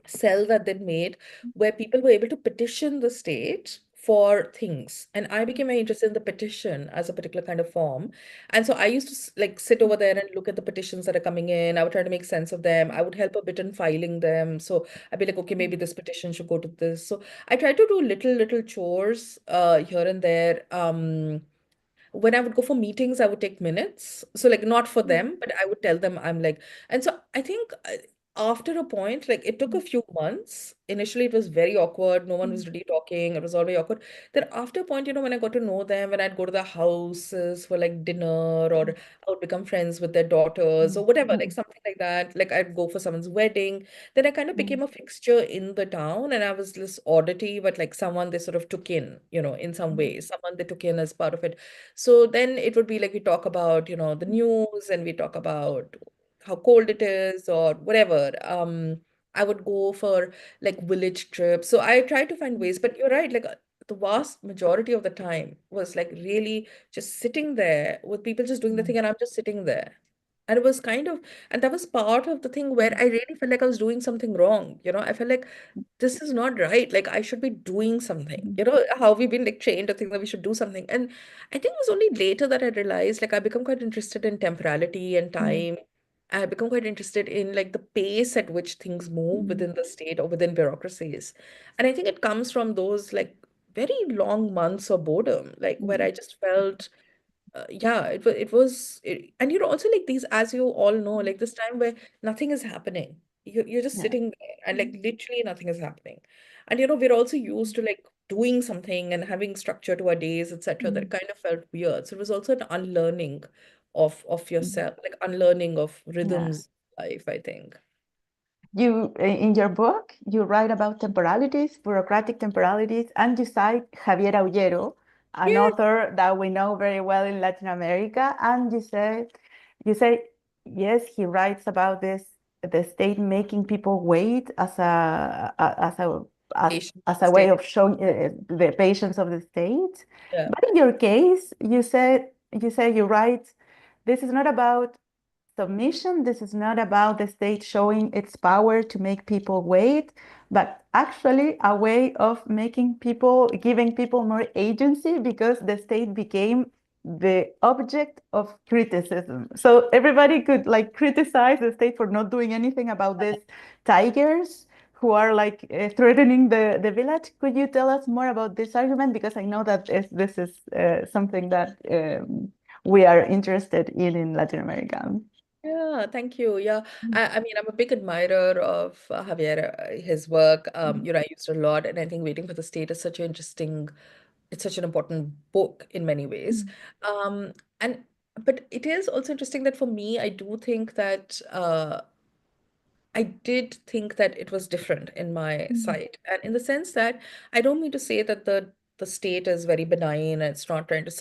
cell that they made where people were able to petition the state for things, and I became very interested in the petition as a particular kind of form. And so I used to like sit over there and look at the petitions that are coming in. I would try to make sense of them. I would help a bit in filing them. So I'd be like, okay, maybe this petition should go to this. So I tried to do little chores here and there. When I would go for meetings, I would take minutes. So like not for them, but I would tell them I'm like, and so I think after a point, like it took a few months. Initially, it was very awkward. No one was really talking. It was all very awkward. Then after a point, when I got to know them, when I'd go to the houses for like dinner, or I would become friends with their daughters or whatever, like something like that. Like I'd go for someone's wedding. Then I kind of became a fixture in the town, and I was this oddity, but like someone they sort of took in, in some way, someone they took in as part of it. So then it would be like we talk about, the news and we talk about how cold it is or whatever. I would go for like village trips. So I try to find ways, but you're right, like the vast majority of the time was like really just sitting there with people just doing the thing and I'm just sitting there. And it was and that was part of the thing where I really felt like I was doing something wrong. I felt like this is not right. Like I should be doing something. How we've been like trained to think that we should do something. And I think it was only later that I realized like I become quite interested in temporality and time. I become quite interested in like the pace at which things move within the state or within bureaucracies. And I think it comes from those like very long months of boredom, like where I just felt yeah, and also like these, as you all know, like this time where nothing is happening. You're just sitting there and like literally nothing is happening. And we're also used to like doing something and having structure to our days, etc. That kind of felt weird. So it was also an unlearning of yourself, like unlearning of rhythms of life, I think. You, in your book, you write about temporalities, bureaucratic temporalities, and you cite Javier Aullero, an Yeah. author that we know very well in Latin America. And you say, yes, he writes about the state making people wait as a way of showing the patience of the state. Yeah. But in your case, you write, this is not about submission. This is not about the state showing its power to make people wait, but actually a way of giving people more agency, because the state became the object of criticism. So everybody could like criticize the state for not doing anything about these tigers who are like threatening the village. Could you tell us more about this argument? Because I know that this is something that we are interested in Latin America. Yeah, thank you. Yeah, I mean, I'm a big admirer of Javier, his work. You know, I used it a lot, and I think Waiting for the State is such an interesting, it's such an important book in many ways. And but it is also interesting that for me, I do think that I did think that it was different in my side, and in the sense that I don't mean to say that the state is very benign and it's not trying to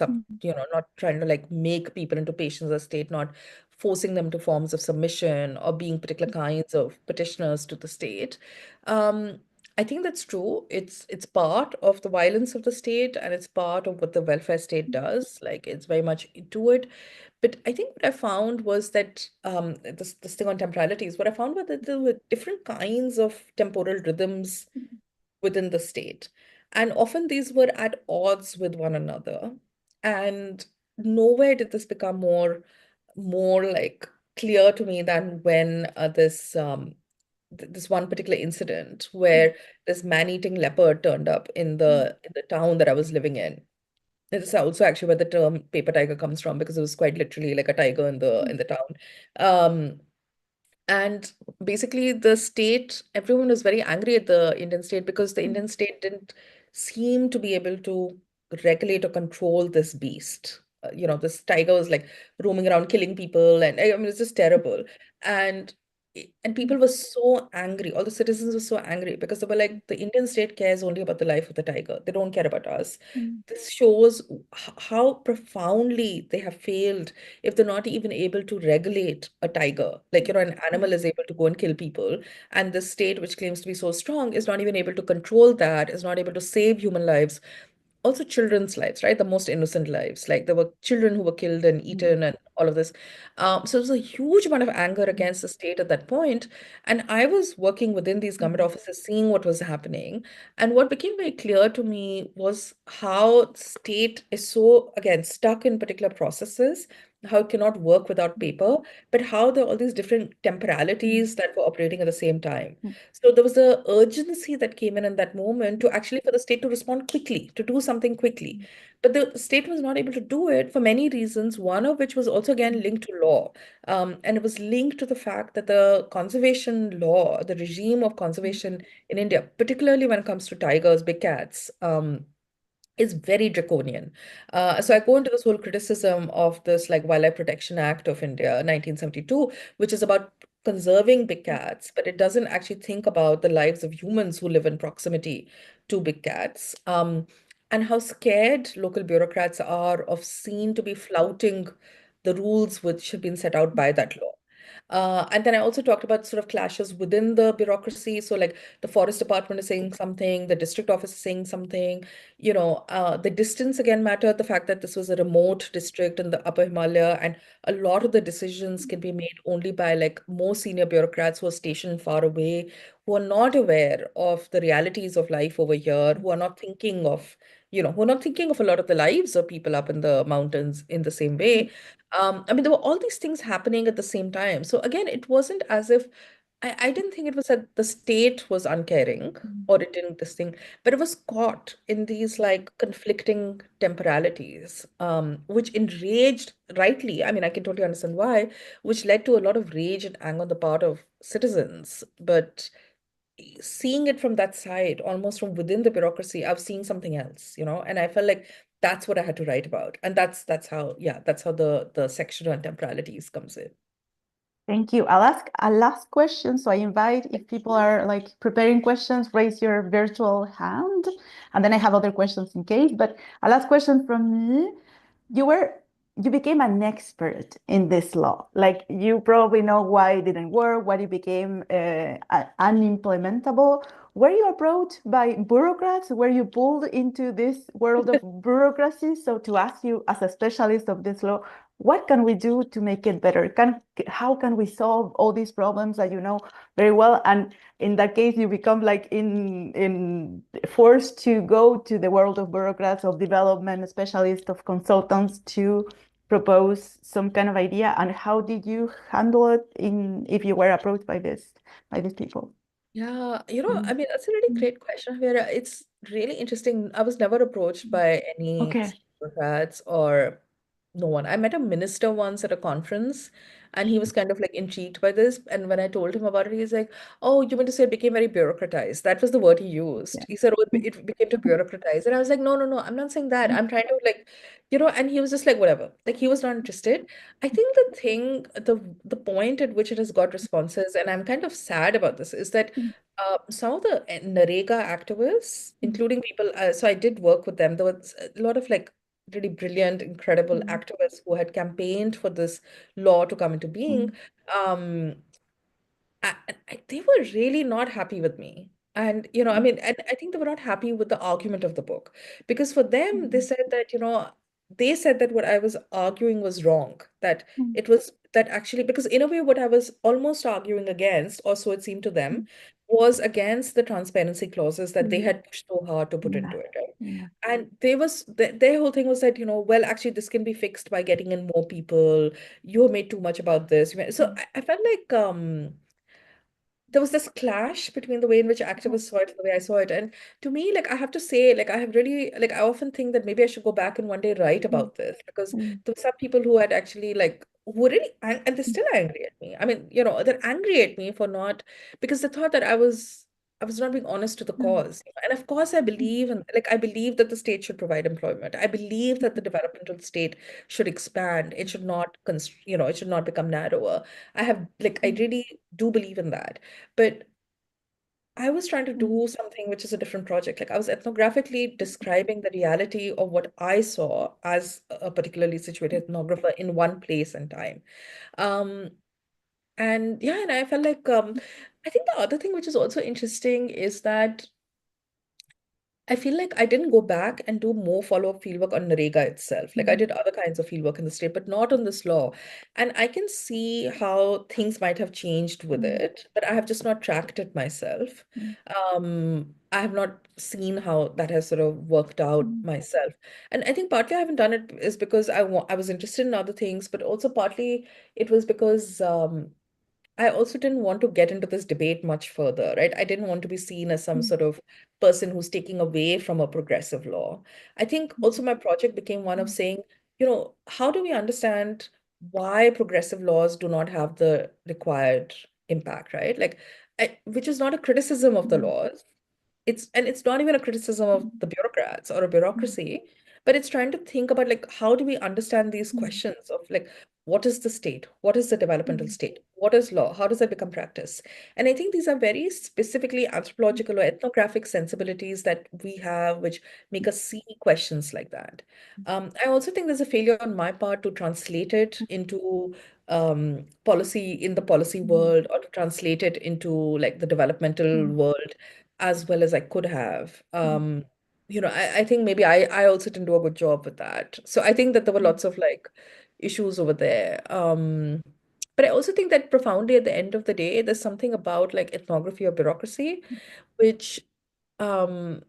not trying to like make people into patients of the state, not forcing them to forms of submission or being particular kinds of petitioners to the state. Um, I think that's true. It's part of the violence of the state and it's part of what the welfare state does. Like it's very much into it. But I think what I found was that this thing on temporalities, what I found was that there were different kinds of temporal rhythms within the state. And often these were at odds with one another. And nowhere did this become more like clear to me than when this one particular incident where this man-eating leopard turned up in the town that I was living in. This is also actually where the term paper tiger comes from, because it was quite literally like a tiger in the town. And basically the state, everyone was very angry at the Indian state because the Indian state didn't seem to be able to regulate or control this beast. This tiger was like roaming around killing people, and I mean it's just terrible. And people were so angry. All the citizens were so angry because they were like, the Indian state cares only about the life of the tiger. They don't care about us. This shows how profoundly they have failed if they're not even able to regulate a tiger. Like, an animal is able to go and kill people, and the state, which claims to be so strong, is not even able to control that, is not able to save human lives. Also children's lives, right? The most innocent lives. Like there were children who were killed and eaten and all of this. So there was a huge amount of anger against the state at that point. And I was working within these government offices, seeing what was happening. And what became very clear to me was how state is so, again, stuck in particular processes, how it cannot work without paper, but how there are all these different temporalities that were operating at the same time. So there was a urgency that came in that moment to actually for the state to respond quickly, to do something quickly. But the state was not able to do it for many reasons, one of which was also again linked to law. And it was linked to the fact that the conservation law, the regime of conservation in India, particularly when it comes to tigers, big cats, is very draconian. So I go into this whole criticism of this like Wildlife Protection Act of India, 1972, which is about conserving big cats, but it doesn't actually think about the lives of humans who live in proximity to big cats. And how scared local bureaucrats are of seen to be flouting the rules which have been set out by that law. And then I also talked about sort of clashes within the bureaucracy. So like the forest department is saying something, the district office is saying something, the distance again mattered, the fact that this was a remote district in the Upper Himalaya, and a lot of the decisions can be made only by like more senior bureaucrats who are stationed far away, who are not aware of the realities of life over here, who are not thinking of, who are not thinking of a lot of the lives of people up in the mountains in the same way. I mean, there were all these things happening at the same time. So again, it wasn't as if I didn't think it was that the state was uncaring or it didn't this thing, but it was caught in these like conflicting temporalities, which enraged rightly. I mean, I can totally understand why, which led to a lot of rage and anger on the part of citizens. But seeing it from that side, almost from within the bureaucracy, I was seeing something else, and I felt like that's what I had to write about. And that's how the section on temporalities comes in. Thank you. I'll ask a last question. So I invite, if people are like preparing questions, raise your virtual hand. And then I have other questions in case. But a last question from me. You became an expert in this law. Like you probably know why it didn't work, why it became unimplementable. Were you approached by bureaucrats? Were you pulled into this world of bureaucracy? So to ask you as a specialist of this law, what can we do to make it better? How can we solve all these problems that you know very well? And in that case, you become like forced to go to the world of bureaucrats, of development specialists, of consultants to propose some kind of idea. And how did you handle it if you were approached by these people? Yeah, I mean, that's a really great question, Vera. It's really interesting. I was never approached by any Okay. bureaucrats or no one. I met a minister once at a conference, and he was kind of like intrigued by this. And when I told him about it, he's like, "Oh, you meant to say it became very bureaucratized." That was the word he used. Yeah. He said, "Oh, it became too bureaucratized." And I was like, "No, no, no, I'm not saying that. I'm trying to like, and he was just like, whatever. Like he was not interested. I think the point at which it has got responses, and I'm kind of sad about this, is that some of the Narega activists, including people, so I did work with them. There was a lot of like really brilliant, incredible activists who had campaigned for this law to come into being. They were really not happy with me. And, I mean, and I think they were not happy with the argument of the book because for them, they said that what I was arguing was wrong, that it was that actually, because in a way, what I was almost arguing against, or so it seemed to them, was against the transparency clauses that they had pushed so hard to put into it, right? Yeah. And their whole thing was that, well, actually, this can be fixed by getting in more people. You have made too much about this. So I felt like there was this clash between the way in which activists saw it and the way I saw it. And to me, like, I have to say, like, I have really, like, I often think that maybe I should go back and one day write about this because there were some people who had actually, like, who were really, and they're still angry at me. I mean, they're angry at me for not, because they thought that I was not being honest to the cause. And of course, I believe, I believe that the state should provide employment. I believe that the developmental state should expand. It should not, it should not become narrower. I really do believe in that. But I was trying to do something which is a different project. Like I was ethnographically describing the reality of what I saw as a particularly situated ethnographer in one place and time. And yeah, and I felt like I think the other thing which is also interesting is that I feel like I didn't go back and do more follow-up fieldwork on Narega itself. Like I did other kinds of fieldwork in the state, but not on this law. And I can see how things might have changed with it, but I have just not tracked it myself. I have not seen how that has sort of worked out myself. And I think partly I haven't done it is because I was interested in other things, but also partly it was because I also didn't want to get into this debate much further, right? I didn't want to be seen as some sort of person who's taking away from a progressive law. I think also my project became one of saying, how do we understand why progressive laws do not have the required impact, right? Like, which is not a criticism of the laws. It's not even a criticism of the bureaucrats or a bureaucracy, but it's trying to think about like how do we understand these questions of like what is the state? What is the developmental state? What is law? How does that become practice? And I think these are very specifically anthropological or ethnographic sensibilities that we have, which make us see questions like that. I also think there's a failure on my part to translate it into policy in the policy world or to translate it into like the developmental world as well as I could have. I think maybe I also didn't do a good job with that. So I think that there were lots of like issues over there. But I also think that profoundly at the end of the day, there's something about like ethnography or bureaucracy, which I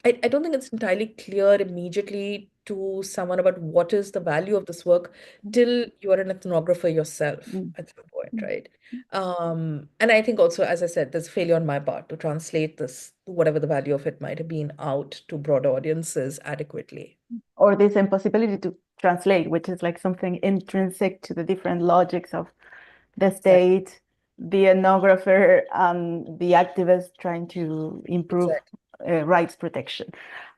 don't think it's entirely clear immediately to someone about what is the value of this work till you are an ethnographer yourself at some point, right? And I think also, as I said, there's failure on my part to translate this, whatever the value of it might have been, out to broader audiences adequately. Or this impossibility to translate, which is like something intrinsic to the different logics of the state, the ethnographer, and the activist trying to improve rights protection.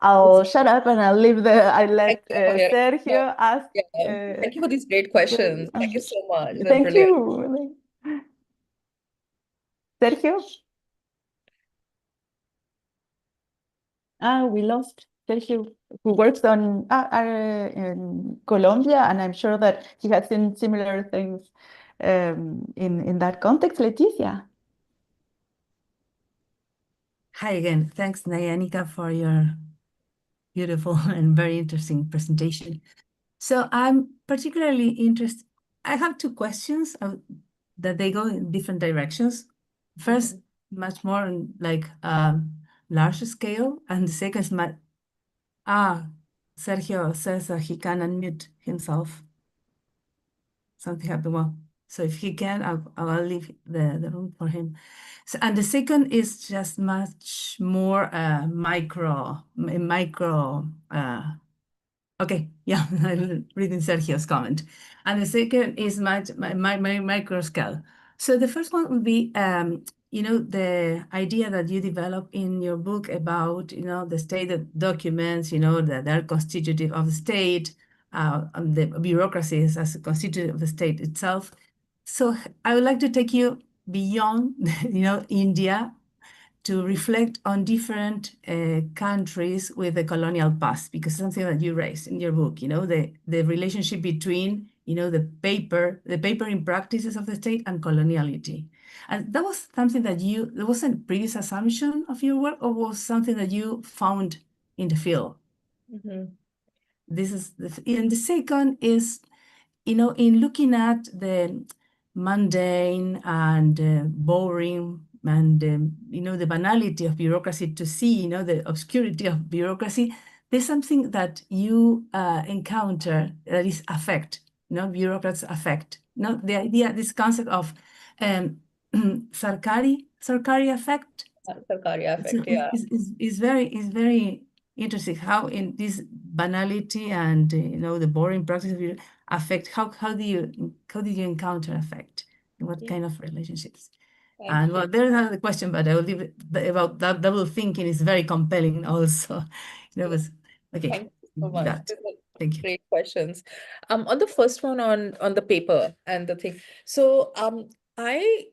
I'll shut up and I'll let Sergio ask. Thank you for these great questions. Thank you so much. Thank you. Sergio? We lost Sergio, who works in Colombia, and I'm sure that he has seen similar things in that context. Leticia. Hi again. Thanks, Nayanika, for your beautiful and very interesting presentation. So I'm particularly interested. I have two questions that they go in different directions. First, much more on like large scale, and the second is Sergio says that he can unmute himself. Something happened. Well, so if he can, I'll leave the room for him. So, and the second is just much more micro. Okay, yeah, I'm reading Sergio's comment. And the second is my micro scale. So the first one would be, the idea that you develop in your book about, the state documents, that they're constitutive of the state, and the bureaucracies as constitutive of the state itself. So I would like to take you beyond, India, to reflect on different countries with the colonial past, because something that you raised in your book, the relationship between, the papering practices of the state and coloniality. And that was something that there was a previous assumption of your work, or was something that you found in the field? This is and the second is, in looking at the mundane and boring and, the banality of bureaucracy, to see, the obscurity of bureaucracy, there's something that you encounter that is affect, bureaucrats affect. The idea, this concept of Sarkari effect. Sarkari effect, yeah. Is very interesting how in this banality and the boring practice affect, how do you encounter affect, what kind of relationships? And well, there's another question, but I will leave it about that. Double thinking is very compelling also. Okay. Thank you so much. Thank you. Great questions. On the first one on the paper and the thing. So when I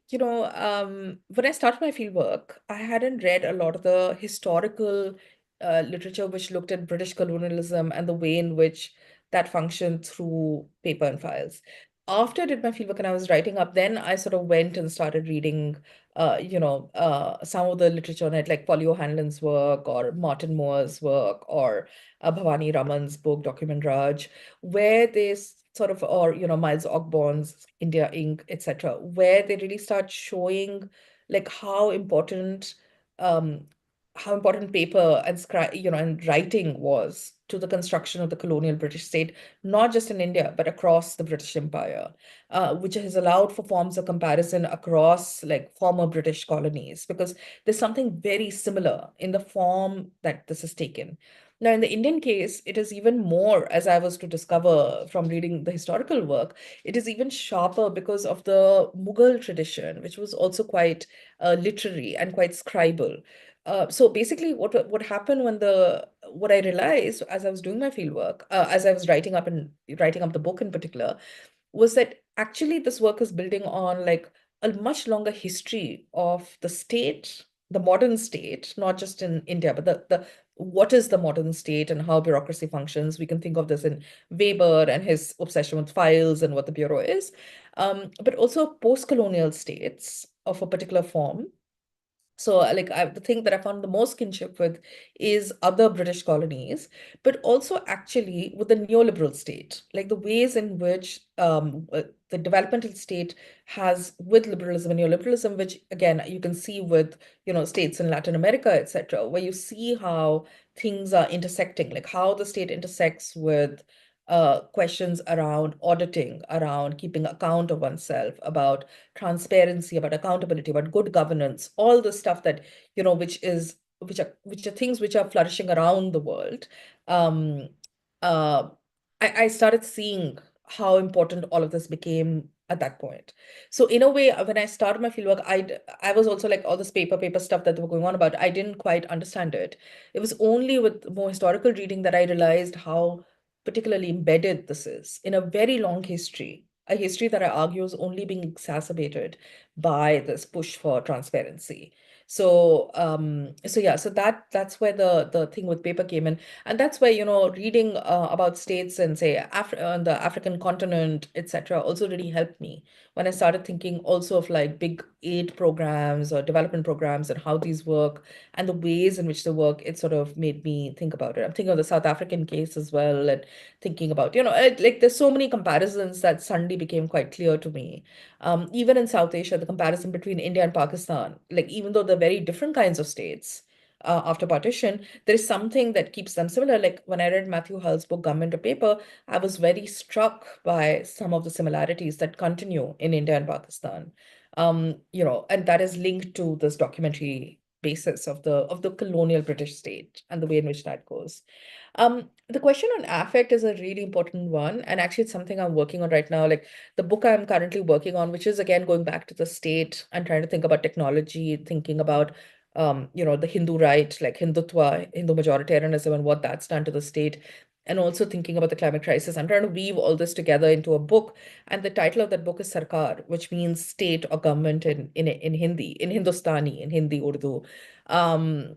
started my fieldwork, I hadn't read a lot of the historical literature which looked at British colonialism and the way in which that functioned through paper and files. After I did my fieldwork and I was writing up, then I sort of went and started reading, some of the literature on it, like Paul O'Hanlon's work or Martin Moore's work or Bhavani Raman's book, Document Raj, where they sort of, or, Miles Ogborn's India Inc., etc., where they really start showing like how important paper and and writing was to the construction of the colonial British state, not just in India, but across the British Empire, which has allowed for forms of comparison across like former British colonies, because there's something very similar in the form that this is taken. Now, in the Indian case, it is even more, as I was to discover from reading the historical work, it is even sharper because of the Mughal tradition, which was also quite literary and quite scribal. So basically, what happened what I realized as I was doing my fieldwork, as I was writing up the book in particular, was that actually this work is building on like a much longer history of the state, the modern state, not just in India, but what is the modern state and how bureaucracy functions. We can think of this in Weber and his obsession with files and what the bureau is, but also post-colonial states of a particular form. So like the thing that I found the most kinship with is other British colonies, but also actually with the neoliberal state, like the ways in which the developmental state has with liberalism and neoliberalism, which again, you can see with, states in Latin America, etc., where you see how things are intersecting, like how the state intersects with questions around auditing, around keeping account of oneself, about transparency, about accountability, about good governance, all the stuff that, which are things which are flourishing around the world. I started seeing how important all of this became at that point. So in a way, when I started my fieldwork, I was also like all this paper stuff that they were going on about, I didn't quite understand it. It was only with more historical reading that I realized how particularly embedded this is in a very long history, a history that I argue is only being exacerbated by this push for transparency. So so that's where the thing with paper came in, and that's where, you know, reading about states and say on the African continent, etc., also really helped me when I started thinking also of like big aid programs or development programs and how these work and the ways in which they work. It sort of made me think about it. I'm thinking of the South African case as well, and thinking about, you know, like there's so many comparisons that suddenly became quite clear to me. Even in South Asia, the comparison between India and Pakistan, like even though they're very different kinds of states after partition, there is something that keeps them similar. Like when I read Matthew Hull's book, Government to Paper, I was very struck by some of the similarities that continue in India and Pakistan. You know, and that is linked to this documentary basis of the colonial British state and the way in which that goes. The question on affect is a really important one. And actually, it's something I'm working on right now. Like the book I'm currently working on, which is again going back to the state and trying to think about technology, thinking about, you know, the Hindu right, like Hindutva, Hindu majoritarianism, and what that's done to the state. And also thinking about the climate crisis. I'm trying to weave all this together into a book. And the title of that book is Sarkar, which means state or government in Hindi, in Hindustani, in Hindi, Urdu. And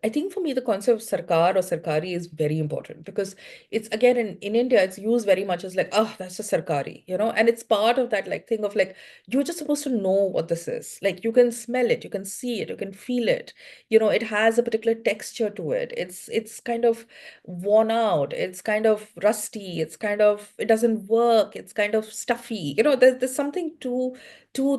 I think for me, the concept of sarkar or sarkari is very important because it's, again, in India, it's used very much as like, oh, that's a sarkari, you know, and it's part of that like thing of like, you're just supposed to know what this is. Like you can smell it, you can see it, you can feel it, you know, it has a particular texture to it. It's kind of worn out, it's kind of rusty, it's kind of, it doesn't work, it's kind of stuffy, you know, there's something to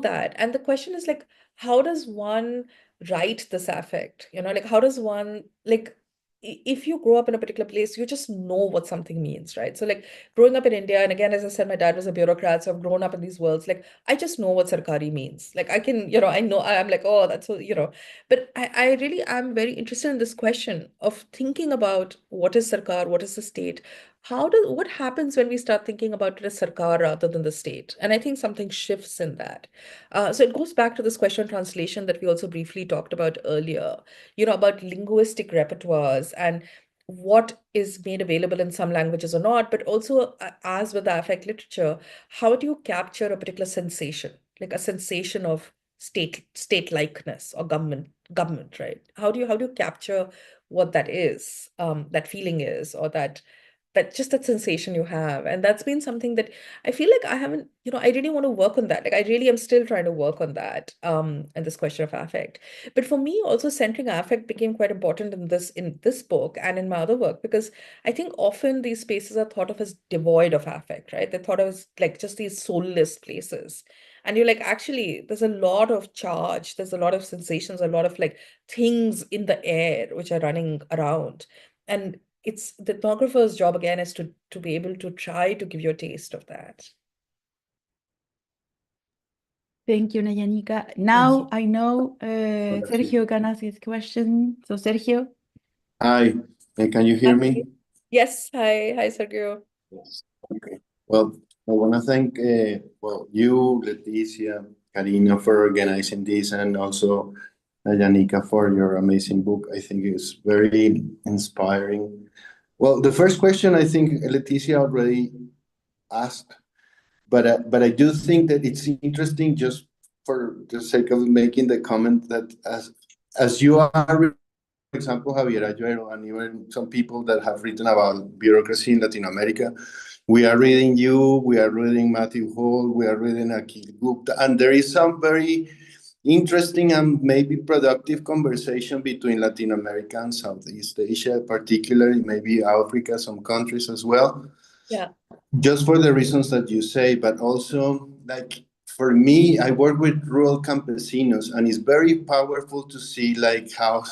that. And the question is like, how does one write this affect? You know, like how does one, like if you grow up in a particular place, you just know what something means, right? So like growing up in India, and again, as I said, my dad was a bureaucrat, so I've grown up in these worlds. Like I just know what sarkari means. Like I can, you know, I'm like, oh, that's so, you know. But I really am very interested in this question of thinking about what is sarkar, what is the state, what happens when we start thinking about it as sarkar rather than the state? And I think something shifts in that. So it goes back to this question of translation that we also briefly talked about earlier, you know, about linguistic repertoires and what is made available in some languages or not, but also as with the affect literature, how do you capture a particular sensation, like a sensation of state-likeness or government, right? How do you capture what that is, that feeling is, or that just that sensation you have? And that's been something that I feel like I haven't, you know, I really want to work on that. Like I really am still trying to work on that, and this question of affect. But for me, also centering affect became quite important in this book and in my other work, because I think often these spaces are thought of as devoid of affect, right? They're thought of as like just these soulless places. And you're like, actually, there's a lot of charge, there's a lot of sensations, a lot of like things in the air which are running around. And it's the ethnographer's job again is to be able to try to give you a taste of that. Thank you, Nayanika. Now I know Sergio can ask his question. So Sergio. Hi, can you hear me? Yes, hi Sergio. Yes. Okay. Well, I want to thank you, Leticia, Karina, for organizing this, and also Nayanika for your amazing book. I think it's very inspiring. Well, the first question I think Leticia already asked, but I do think that it's interesting, just for the sake of making the comment, that as you are, for example, Javier Ayuero, and even some people that have written about bureaucracy in Latin America, we are reading you, we are reading Matthew Hull, we are reading Akhil Gupta, and there is some very interesting and maybe productive conversation between Latin America and Southeast Asia, particularly maybe Africa, some countries as well. Yeah. Just for the reasons that you say, but also like for me, I work with rural campesinos, and it's very powerful to see like how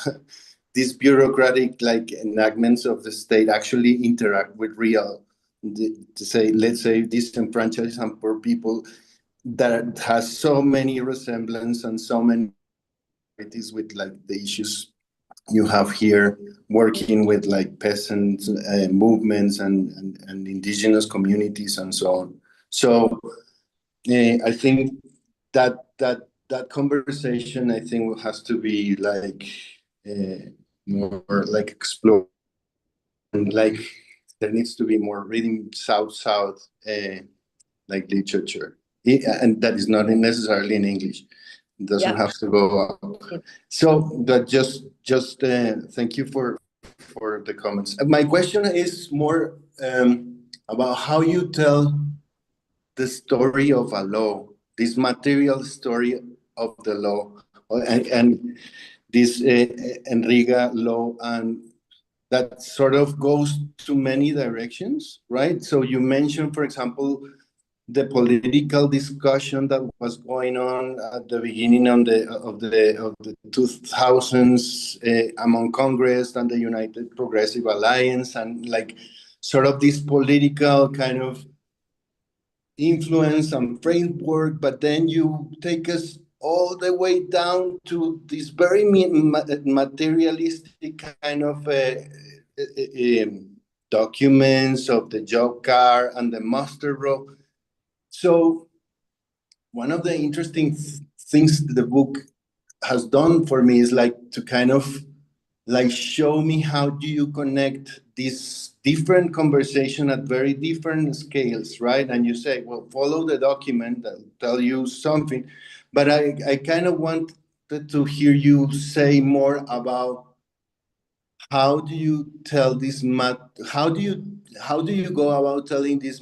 these bureaucratic like enactments of the state actually interact with real, to say, let's say, disenfranchised and poor people that has so many resemblance and so many similarities with like the issues you have here, working with like peasant movements and indigenous communities and so on. So I think that conversation, I think, has to be like more like explored, and like there needs to be more reading South like literature. And that is not necessarily in English. It doesn't have to go up. So, but just thank you for the comments. My question is more about how you tell the story of a law, this material story of the law, and this Enriga law, and that sort of goes to many directions, right? So you mentioned, for example, the political discussion that was going on at the beginning of the 2000s among Congress and the United Progressive Alliance, and like sort of this political kind of influence and framework, but then you take us all the way down to this very materialistic kind of documents of the job card and the master roll. So one of the interesting things the book has done for me is like to kind of like show me how do you connect these different conversation at very different scales, right? And you say, well, follow the document that'll tell you something. But I kind of wanted to hear you say more about how do you tell this how do you go about telling this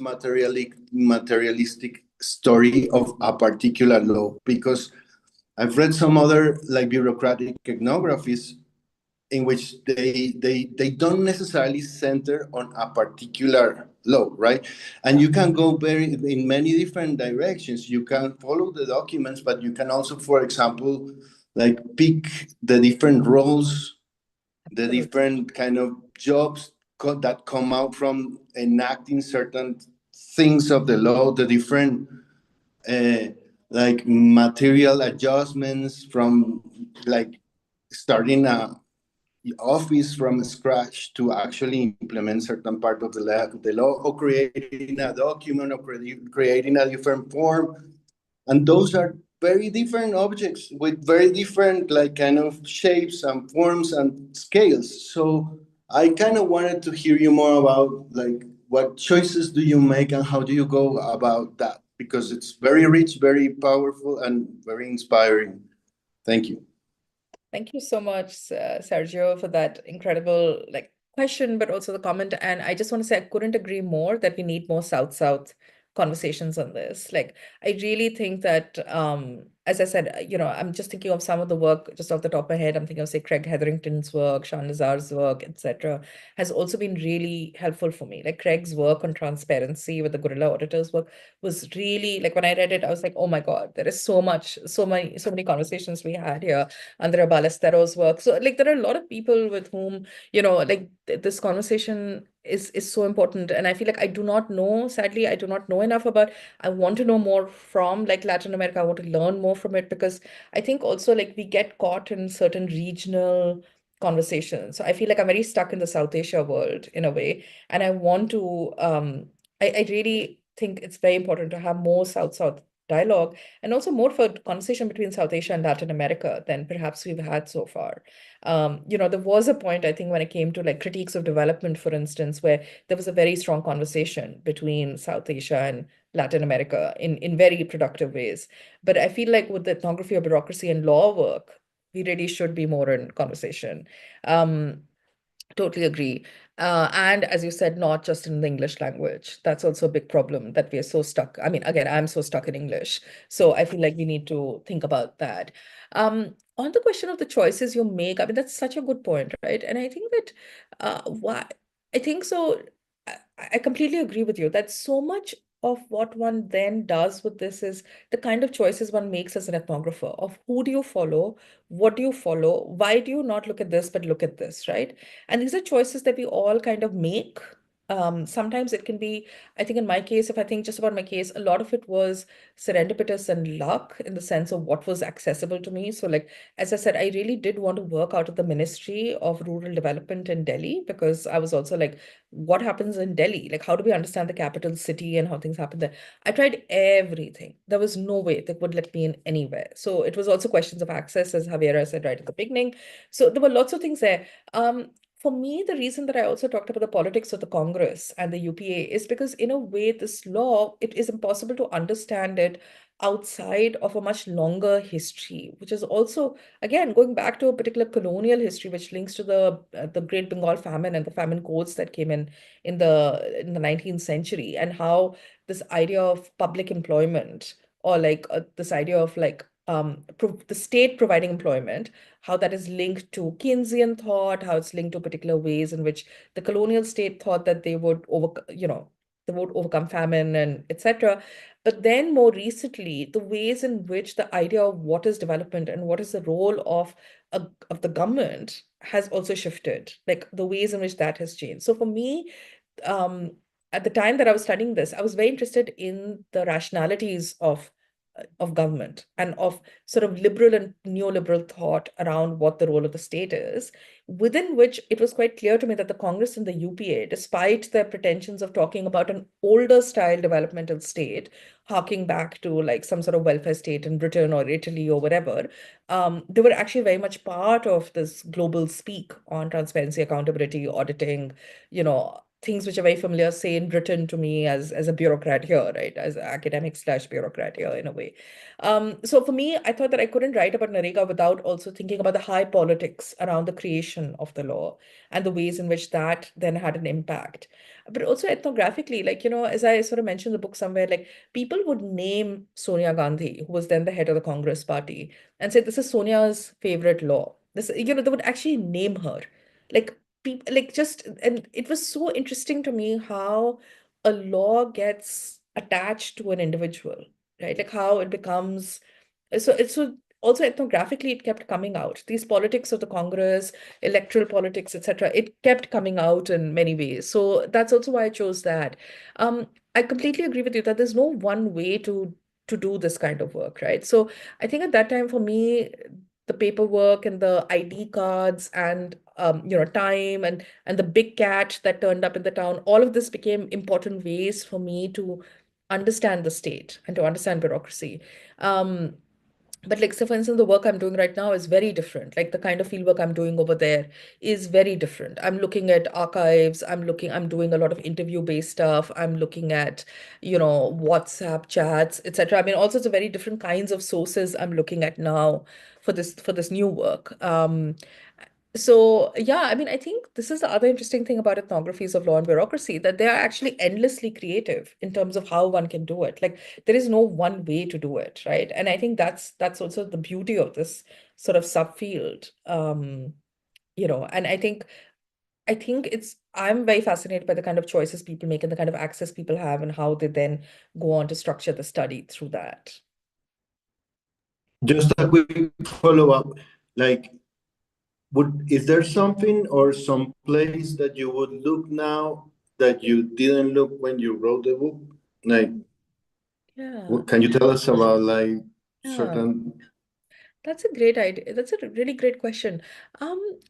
materialistic story of a particular law? Because I've read some other like bureaucratic ethnographies in which they don't necessarily center on a particular law, right? And you can go in many different directions. You can follow the documents, but you can also, for example, like pick the different roles, the different kind of jobs that come out from enacting certain things of the law, the different like material adjustments from like starting a office from scratch to actually implement certain part of the law, or creating a document, or creating a different form. And those are very different objects with very different like kind of shapes and forms and scales. So I kind of wanted to hear you more about like what choices do you make and how do you go about that? Because it's very rich, very powerful, and very inspiring. Thank you. Thank you so much, Sergio, for that incredible question, but also the comment. And I just want to say I couldn't agree more that we need more South-South conversations on this. Like, I really think that, as I said, I'm just thinking of some of the work just off the top of my head. I'm thinking of, say, Craig Hetherington's work, Sean Lazar's work, etc., has also been really helpful for me. Like Craig's work on transparency with the guerrilla auditors work was really, like, when I read it, I was like, oh my God, there is so many conversations we had here. Andrea Ballesteros' work. So like there are a lot of people with whom, this conversation is so important. And I feel like I do not know, sadly, I do not know enough about, I want to know more from like Latin America. I want to learn more from it, because I think also like we get caught in certain regional conversations. So I feel like I'm very stuck in the South Asia world in a way. And I want to, I really think it's very important to have more South-South dialogue, and also more for conversation between South Asia and Latin America than perhaps we've had so far. There was a point, I think, when it came to like critiques of development, for instance, where there was a very strong conversation between South Asia and Latin America in very productive ways. But I feel like with the ethnography of bureaucracy and law work, we really should be more in conversation. Totally agree. And as you said, not just in the English language. That's also a big problem that we are so stuck. I mean, again, I'm so stuck in English. So I feel like we need to think about that. On the question of the choices you make, I mean, that's such a good point, right? And I think that I think so. I completely agree with you that so much of what one then does with this is the kind of choices one makes as an ethnographer of who do you follow, what do you follow, why do you not look at this but look at this, right? And these are choices that we all kind of make. Sometimes it can be, I think in my case, if I think just about my case, a lot of it was serendipitous and luck in the sense of what was accessible to me. So like, as I said, I really did want to work out of the Ministry of Rural Development in Delhi, because I was also like, what happens in Delhi? Like, how do we understand the capital city and how things happen there? I tried everything. There was no way they would let me in anywhere. So it was also questions of access, as Javiera said right at the beginning. So there were lots of things there. for me, the reason that I also talked about the politics of the Congress and the UPA is because, in a way, this law, it is impossible to understand it outside of a much longer history, which is also, again, going back to a particular colonial history, which links to the Great Bengal famine and the famine codes that came in the 19th century, and how this idea of public employment, or like this idea of like the state providing employment, how that is linked to Keynesian thought, how it's linked to particular ways in which the colonial state thought that they would overcome famine and etc. But then more recently, the ways in which the idea of what is development and what is the role of the government has also shifted, like the ways in which that has changed. So for me, at the time that I was studying this, I was very interested in the rationalities of government and of sort of liberal and neoliberal thought around what the role of the state is, within which it was quite clear to me that the Congress and the UPA, despite their pretensions of talking about an older style developmental state, harking back to like some sort of welfare state in Britain or Italy or whatever, they were actually very much part of this global speak on transparency, accountability, auditing, things which are very familiar, say in Britain to me as a bureaucrat here, right? As an academic / bureaucrat here in a way. So for me, I thought that I couldn't write about NREGA without also thinking about the high politics around the creation of the law and the ways in which that then had an impact. But also ethnographically, like, as I sort of mentioned in the book somewhere, like people would name Sonia Gandhi, who was then the head of the Congress party, and say, this is Sonia's favorite law. This, they would actually name her. Like, people and it was so interesting to me how a law gets attached to an individual, right? Like how it becomes so also ethnographically it kept coming out, these politics of the Congress, electoral politics, etc. It kept coming out in many ways. So that's also why I chose that. I completely agree with you that there's no one way to do this kind of work, right? So I think at that time for me, the paperwork and the ID cards and time and the big cat that turned up in the town, all of this became important ways for me to understand the state and to understand bureaucracy. But like, so for instance, the work I'm doing right now is very different. Like the kind of fieldwork I'm doing over there is very different. I'm looking at archives. I'm doing a lot of interview-based stuff. I'm looking at, WhatsApp chats, etc. I mean, all sorts of very different kinds of sources I'm looking at now for this new work. So yeah, I mean, I think this is the other interesting thing about ethnographies of law and bureaucracy, that they are actually endlessly creative in terms of how one can do it. Like there is no one way to do it, right? And I think that's also the beauty of this sort of subfield. And I think I'm very fascinated by the kind of choices people make and the kind of access people have and how they then go on to structure the study through that. Just a quick follow-up, like, is there something or some place that you would look now that you didn't look when you wrote the book? Like, can you tell us about like certain? That's a great idea. That's a really great question.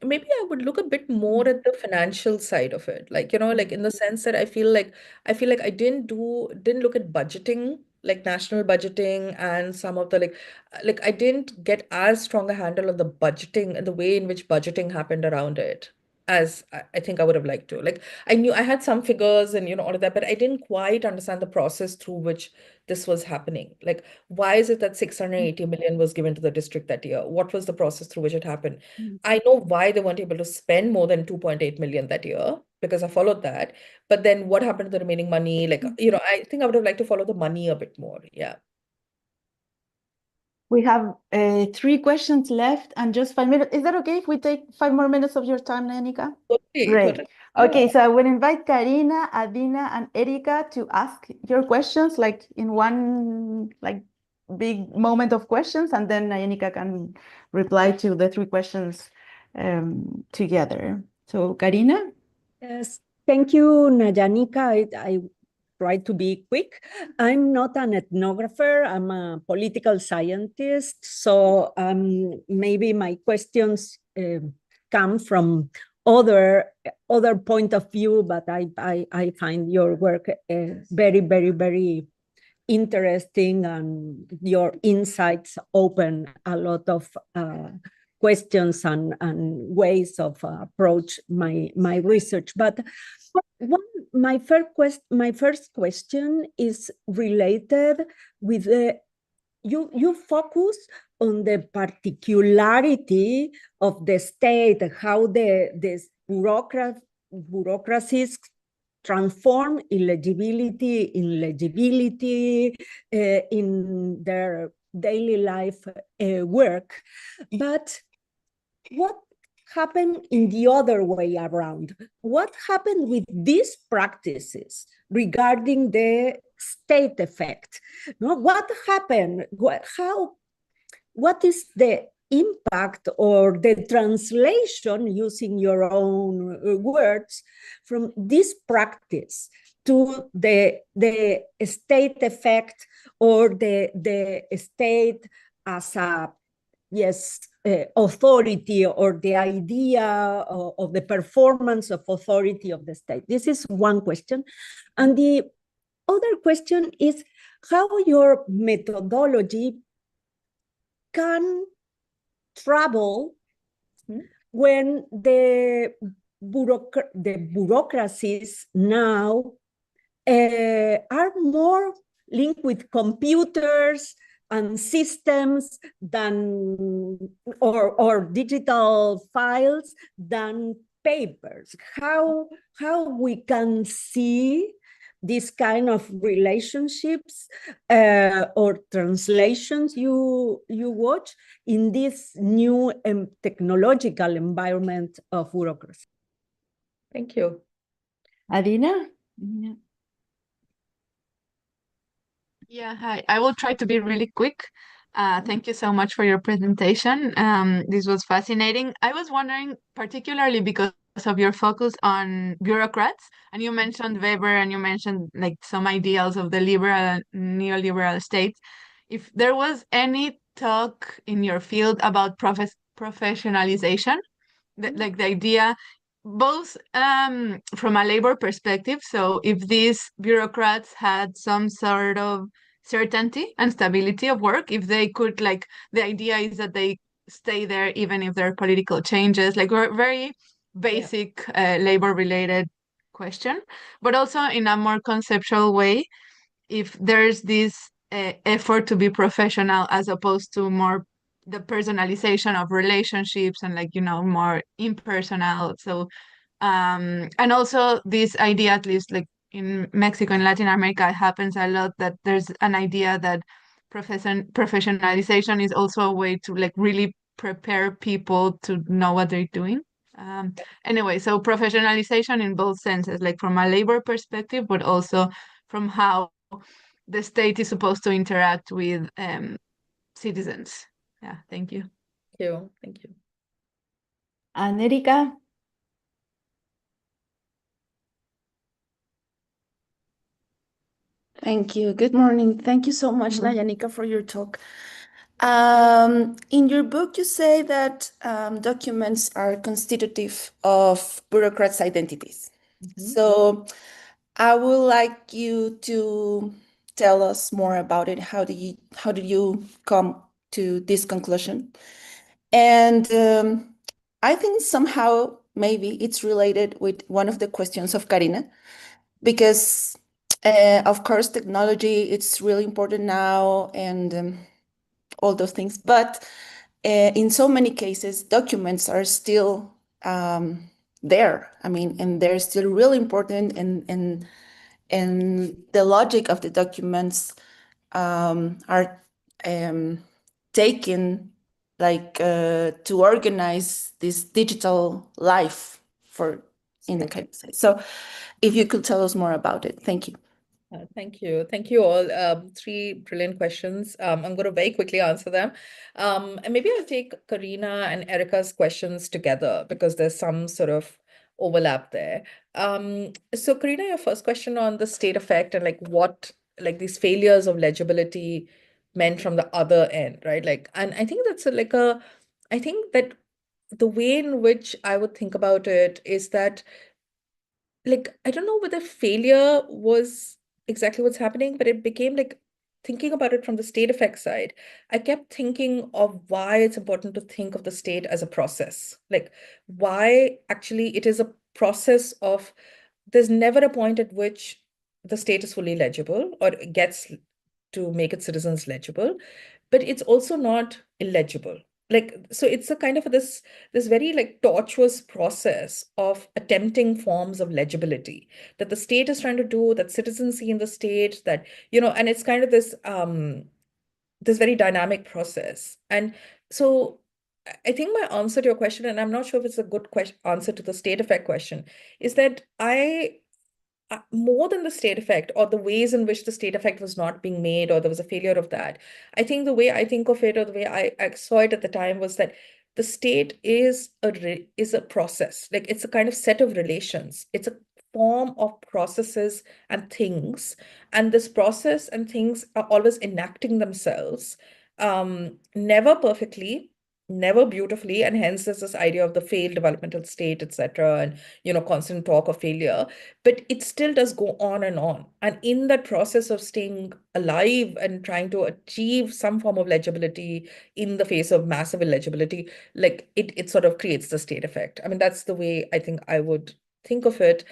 Maybe I would look a bit more at the financial side of it. Like, like in the sense that I feel like I didn't look at budgeting, like national budgeting and some of the like I didn't get as strong a handle on the budgeting and the way in which budgeting happened around it as I think I would have liked to. Like I knew I had some figures and all of that, but I didn't quite understand the process through which this was happening. Like, why is it that 680 million was given to the district that year? What was the process through which it happened? I know why they weren't able to spend more than 2.8 million that year because I followed that. But then what happened to the remaining money? Like, I think I would have liked to follow the money a bit more. Yeah. We have 3 questions left and just 5 minutes. Is that okay if we take 5 more minutes of your time, Nayanika? Okay. Great. Okay, so I will invite Karina, Adina, and Erika to ask your questions like in one big moment of questions, and then Nayanika can reply to the 3 questions together. So Karina? Yes, thank you, Nayanika. I try to be quick. I'm not an ethnographer. I'm a political scientist. So maybe my questions come from other point of view, but I find your work very, very, very interesting, and your insights open a lot of questions and ways of approach my research. But my first question is related with you focus on the particularity of the state, how the bureaucracies transform illegibility in legibility in their daily life work. But what happened in the other way around? What happened with these practices regarding the state effect? No, what happened? What is the impact or the translation, using your own words, from this practice to the state effect, or the state as a authority, or the idea of the performance of authority of the state? This is one question. And the other question is how your methodology can travel when the bureaucracies now are more linked with computers and systems than or digital files than papers. How we can see this kind of relationships or translations you watch in this new technological environment of bureaucracy? Thank you. Adina? Yeah, hi. I will try to be really quick. Thank you so much for your presentation. This was fascinating. I was wondering, particularly because of your focus on bureaucrats, and you mentioned Weber and you mentioned like some ideals of the liberal and neoliberal states, if there was any talk in your field about professionalization, like the idea, both from a labor perspective, so if these bureaucrats had some sort of certainty and stability of work, if they could, like, the idea is that they stay there even if there are political changes, like very basic labor related question, but also in a more conceptual way, if there's this effort to be professional as opposed to more the personalization of relationships and, like, you know, more impersonal. So and also this idea, at least like in Mexico and Latin America, it happens a lot, that there's an idea that professionalization is also a way to, like, really prepare people to know what they're doing. Anyway, so professionalization in both senses, like from a labor perspective, but also from how the state is supposed to interact with citizens. Yeah, thank you. Thank you. Thank you. And Erika? Thank you. Good morning. Thank you so much, Nayanika, for your talk. In your book, you say that documents are constitutive of bureaucrats' identities. So I would like you to tell us more about it. How did you come to this conclusion? And I think somehow maybe it's related with one of the questions of Karina, because of course technology, it's really important now, and all those things, but in so many cases documents are still there. I mean, and they're still really important, and the logic of the documents are taken, like, to organize this digital life for in the case. So if you could tell us more about it. Thank you. Thank you. Thank you all. Three brilliant questions. I'm going to very quickly answer them. And maybe I'll take Karina and Erica's questions together because there's some sort of overlap there. So Karina, your first question on the state effect and like what, like these failures of legibility meant from the other end, right? Like, and I think that's I think that the way in which I would think about it is that, like, I don't know whether failure was exactly what's happening, but it became like thinking about it from the state effect side, I kept thinking of why it's important to think of the state as a process. Like why actually it is a process of, there's never a point at which the state is fully legible or gets to make its citizens legible, but it's also not illegible. Like, so it's a kind of this very like tortuous process of attempting forms of legibility that the state is trying to do, that citizens see in the state, that, and it's kind of this very dynamic process. And so I think my answer to your question, and I'm not sure if it's a good answer to the state effect question, is that more than the state effect or the ways in which the state effect was not being made or there was a failure of that, I think the way I think of it, or the way I saw it at the time, was that the state is a process. Like it's a kind of set of relations. It's a form of processes and things. And this process and things are always enacting themselves, never perfectly, never beautifully, and hence there's this idea of the failed developmental state, etc., and constant talk of failure, but it still does go on. And in that process of staying alive and trying to achieve some form of legibility in the face of massive illegibility, like it sort of creates the state effect. I mean, that's the way I think I would think of it,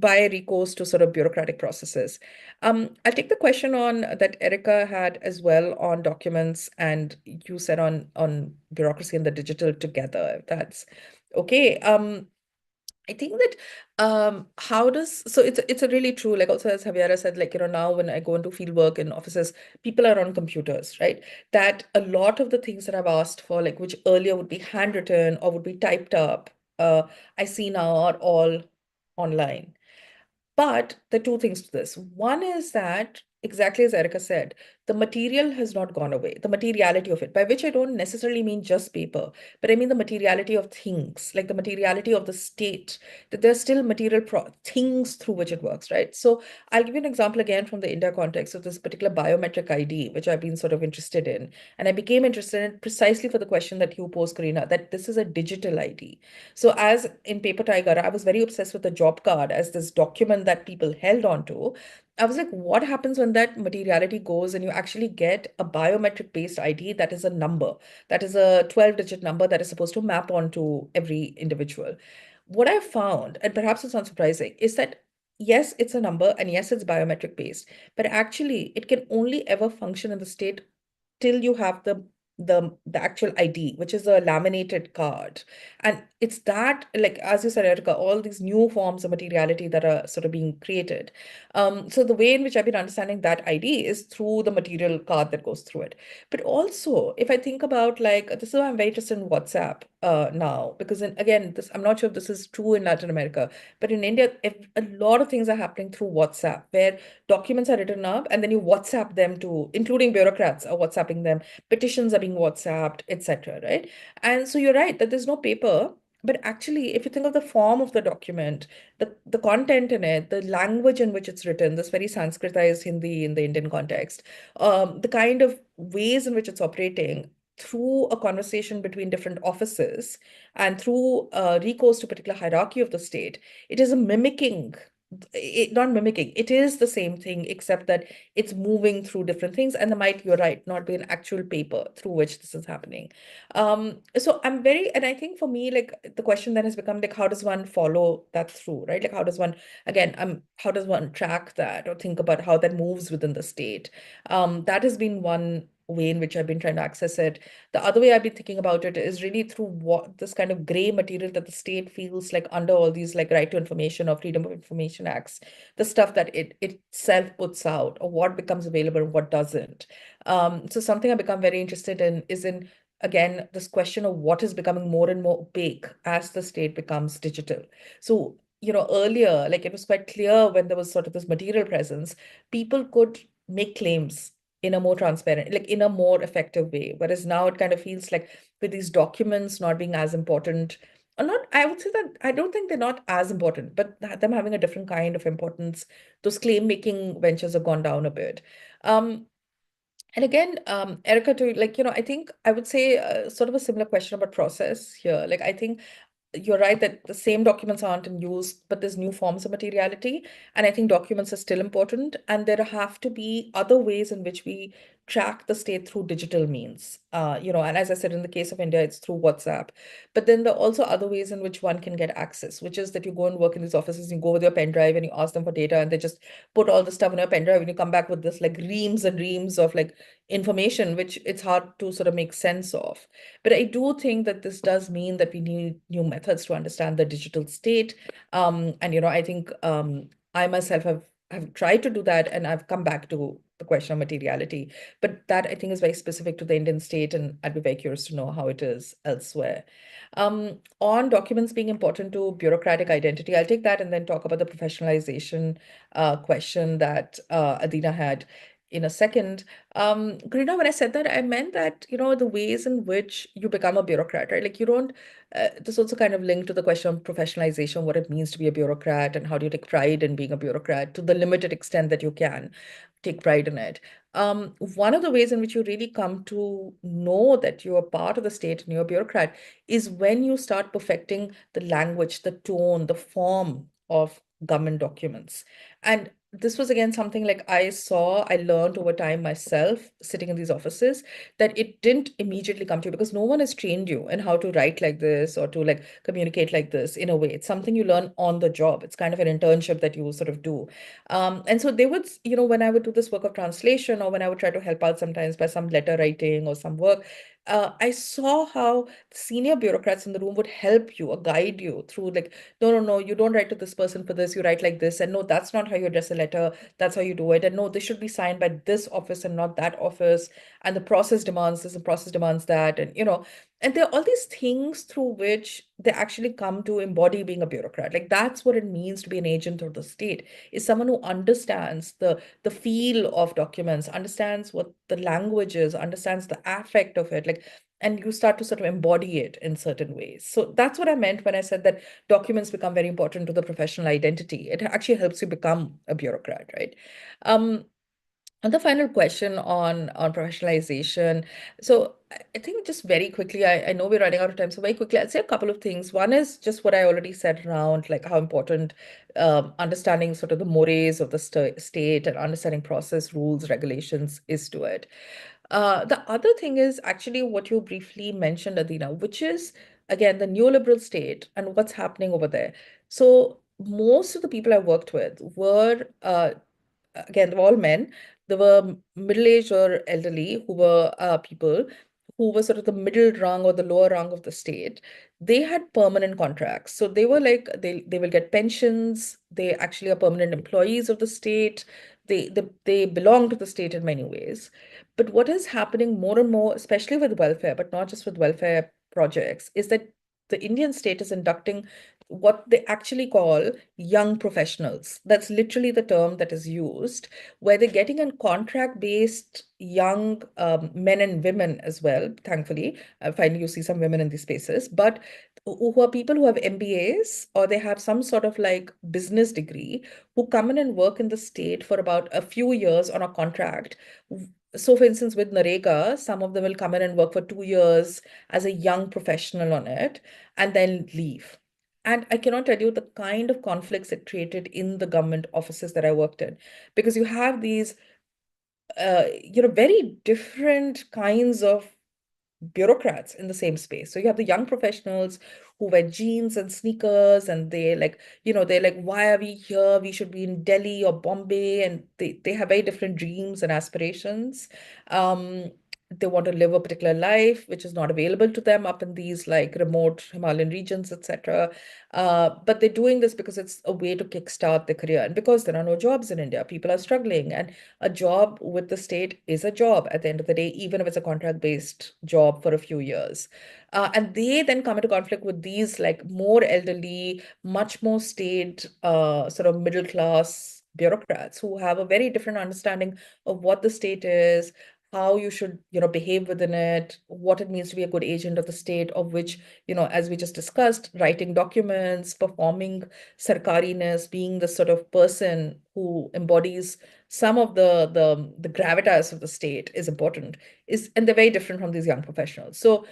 by recourse to sort of bureaucratic processes. I'll take the question on that Erica had as well on documents, and you said on bureaucracy and the digital together, if that's okay. I think that so it's a really true, like also as Javiera said, like, now when I go into field work in offices, people are on computers, right? That a lot of the things that I've asked for, like which earlier would be handwritten or would be typed up, I see now are all online. But there are two things to this. One is that, exactly as Erica said, the material has not gone away, the materiality of it, by which I don't necessarily mean just paper, but I mean the materiality of things, like the materiality of the state, that there's still material things through which it works, right? So I'll give you an example again from the India context of this particular biometric ID, which I've been sort of interested in. And I became interested in it precisely for the question that you posed, Karina, that this is a digital ID. So as in Paper Tiger, I was very obsessed with the job card as this document that people held on to. I was like, what happens when that materiality goes and you actually get a biometric based ID that is a number, that is a 12-digit number that is supposed to map onto every individual? What I found, and perhaps it's not surprising, is that yes, it's a number and yes, it's biometric based, but actually it can only ever function in the state till you have the actual ID, which is a laminated card. And it's that, like, as you said, Erica, all these new forms of materiality that are sort of being created. So the way in which I've been understanding that ID is through the material card that goes through it. But also, if I think about, like, this is why I'm very interested in WhatsApp now, because again, I'm not sure if this is true in Latin America, but in India, a lot of things are happening through WhatsApp, where documents are written up and then you WhatsApp them to, including bureaucrats are WhatsApping them, petitions are being WhatsApped, etc., right? And so you're right that there's no paper, but actually, if you think of the form of the document, the content in it, the language in which it's written, this very Sanskritized Hindi in the Indian context, the kind of ways in which it's operating through a conversation between different offices and through recourse to particular hierarchy of the state, it is a mimicking. Not mimicking, it is the same thing, except that it's moving through different things, and there might, you're right, not be an actual paper through which this is happening. So I'm and I think for me, like, the question then has become, like, how does one follow that through, right? Like, how does one, again, how does one track that or think about how that moves within the state? That has been one way in which I've been trying to access it. The other way I've been thinking about it is really through this kind of gray material that the state feels like under all these, like, right to information or freedom of information acts, the stuff that it itself puts out, or what becomes available and what doesn't. So something I've become very interested in is in, again, this question of what is becoming more and more opaque as the state becomes digital. So, earlier, like, it was quite clear when there was sort of this material presence, people could make claims in a more transparent, like in a more effective way. Whereas now it kind of feels like with these documents not being as important, or not, I would say that I don't think they're not as important, but them having a different kind of importance, those claim-making ventures have gone down a bit. And again, Erica, to, like, I think I would say sort of a similar question about process here. Like, I think you're right that the same documents aren't in use, but there's new forms of materiality. And I think documents are still important. And there have to be other ways in which we track the state through digital means. And as I said, in the case of India, it's through WhatsApp. But then there are also other ways in which one can get access, which is that you go and work in these offices, you go with your pen drive and you ask them for data, and they just put all the stuff in your pen drive, and you come back with this like reams and reams of like information, which it's hard to sort of make sense of. But I do think that this does mean that we need new methods to understand the digital state. And I think I myself have tried to do that, and I've come back to the question of materiality. But that I think is very specific to the Indian state, and I'd be very curious to know how it is elsewhere. On documents being important to bureaucratic identity, I'll take that and then talk about the professionalization question that Adina had in a second. Karina, when I said that, I meant that, the ways in which you become a bureaucrat, right? Like you don't, this also kind of linked to the question of professionalization, what it means to be a bureaucrat and how do you take pride in being a bureaucrat to the limited extent that you can take pride in it. One of the ways in which you really come to know that you're part of the state and you're a bureaucrat is when you start perfecting the language, the tone, the form of government documents. And this was again something like I learned over time myself sitting in these offices, that it didn't immediately come to you because no one has trained you in how to write like this or to like communicate like this in a way. It's something you learn on the job. It's kind of an internship that you sort of do. And so they would, when I would do this work of translation or when I would try to help out sometimes by some letter writing or some work, I saw how senior bureaucrats in the room would help you or guide you through like, no, you don't write to this person for this, you write like this. And no, that's not how you address a letter. That's how you do it. And no, this should be signed by this office and not that office. And the process demands this and process demands that. And, and there are all these things through which they actually come to embody being a bureaucrat. Like that's what it means to be an agent of the state, is someone who understands the feel of documents, understands what the language is, understands the affect of it. Like, and you start to sort of embody it in certain ways. So that's what I meant when I said that documents become very important to the professional identity. It actually helps you become a bureaucrat, right? And the final question on professionalization. So I think just very quickly, I know we're running out of time. So very quickly, I'll say a couple of things. One is just what I already said around like how important understanding sort of the mores of the state and understanding process, rules, regulations is to it. The other thing is actually what you briefly mentioned, Adina, which is, again, the neoliberal state and what's happening over there. So most of the people I worked with were, again, they were all men. There were middle-aged or elderly who were people who were sort of the middle rung or the lower rung of the state. They had permanent contracts. So they were like, they will get pensions. They actually are permanent employees of the state. They belong to the state in many ways. But what is happening more and more, especially with welfare, but not just with welfare projects, is that the Indian state is inducting what they actually call young professionals. That's literally the term that is used, where they're getting a contract-based young men and women as well, thankfully. Finally, you see some women in these spaces, but who are people who have MBAs or they have some sort of like business degree who come in and work in the state for about a few years on a contract. So for instance, with Narega, some of them will come in and work for 2 years as a young professional on it and then leave. And I cannot tell you the kind of conflicts it created in the government offices that I worked in, because you have these, very different kinds of bureaucrats in the same space. So you have the young professionals who wear jeans and sneakers and they're like, why are we here? We should be in Delhi or Bombay. And they have very different dreams and aspirations. They want to live a particular life, which is not available to them up in these like remote Himalayan regions, etc. But they're doing this because it's a way to kickstart their career. And because there are no jobs in India, people are struggling. And a job with the state is a job at the end of the day, even if it's a contract-based job for a few years. And they then come into conflict with these like more elderly, much more staid, sort of middle-class bureaucrats who have a very different understanding of what the state is, how you should, behave within it, what it means to be a good agent of the state, of which, as we just discussed, writing documents, performing sarkariness, being the sort of person who embodies some of the gravitas of the state is important, and they're very different from these young professionals. So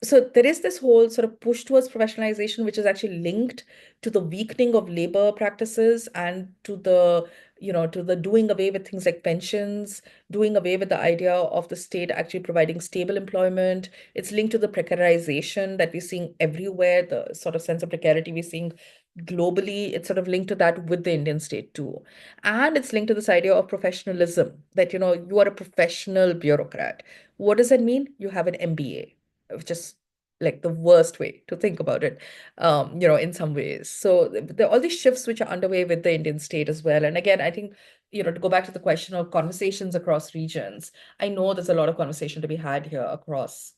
so there is this whole sort of push towards professionalization, which is actually linked to the weakening of labor practices and to the, to the doing away with things like pensions, doing away with the idea of the state actually providing stable employment. It's linked to the precarization that we're seeing everywhere, the sort of sense of precarity we're seeing globally. It's sort of linked to that with the Indian state too. And it's linked to this idea of professionalism, that, you are a professional bureaucrat. What does that mean? You have an MBA, which is like the worst way to think about it, in some ways. So there are all these shifts which are underway with the Indian state as well. And again, I think, to go back to the question of conversations across regions, I know there's a lot of conversation to be had here across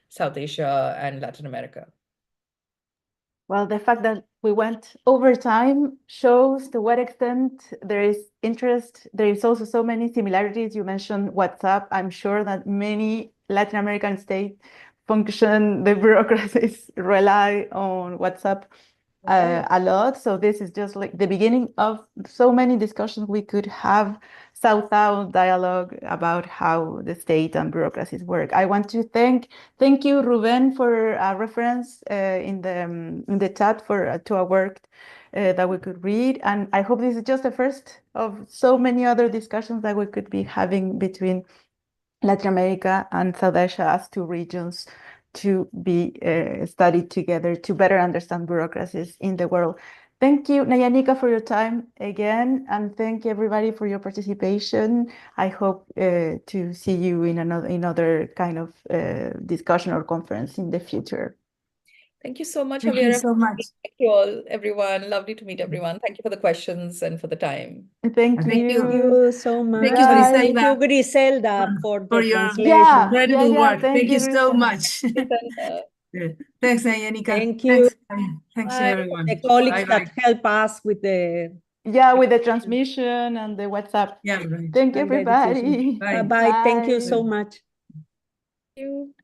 South Asia and Latin America. Well, the fact that we went over time shows to what extent there is interest. There is also so many similarities. You mentioned WhatsApp. I'm sure that many Latin American states function, the bureaucracies rely on WhatsApp a lot. So this is just like the beginning of so many discussions we could have, South-South dialogue about how the state and bureaucracies work. I want to thank you, Ruben, for a reference in the chat to our work that we could read. And I hope this is just the first of so many other discussions that we could be having between Latin America and South Asia as two regions to be studied together to better understand bureaucracies in the world. Thank you, Nayanika, for your time again, and thank everybody for your participation. I hope to see you in another kind of discussion or conference in the future. Thank you so much, Thank Javiera. you so much. Thank you all, everyone. Lovely to meet everyone. Thank you for the questions and for the time. Thank Thank you. Thank you so much. Thank you, Bye. Thank you, Griselda, Griselda, for the your translation. incredible work. Thank you so Griselda. much. Thanks, Nayanika. Thank you. Thanks Bye. everyone. The colleagues Bye-bye. that help us with the With the transmission and the WhatsApp. Yeah, right. Thank you, and the education. everybody. Bye. Bye. Thank you Bye. so much. Thank you.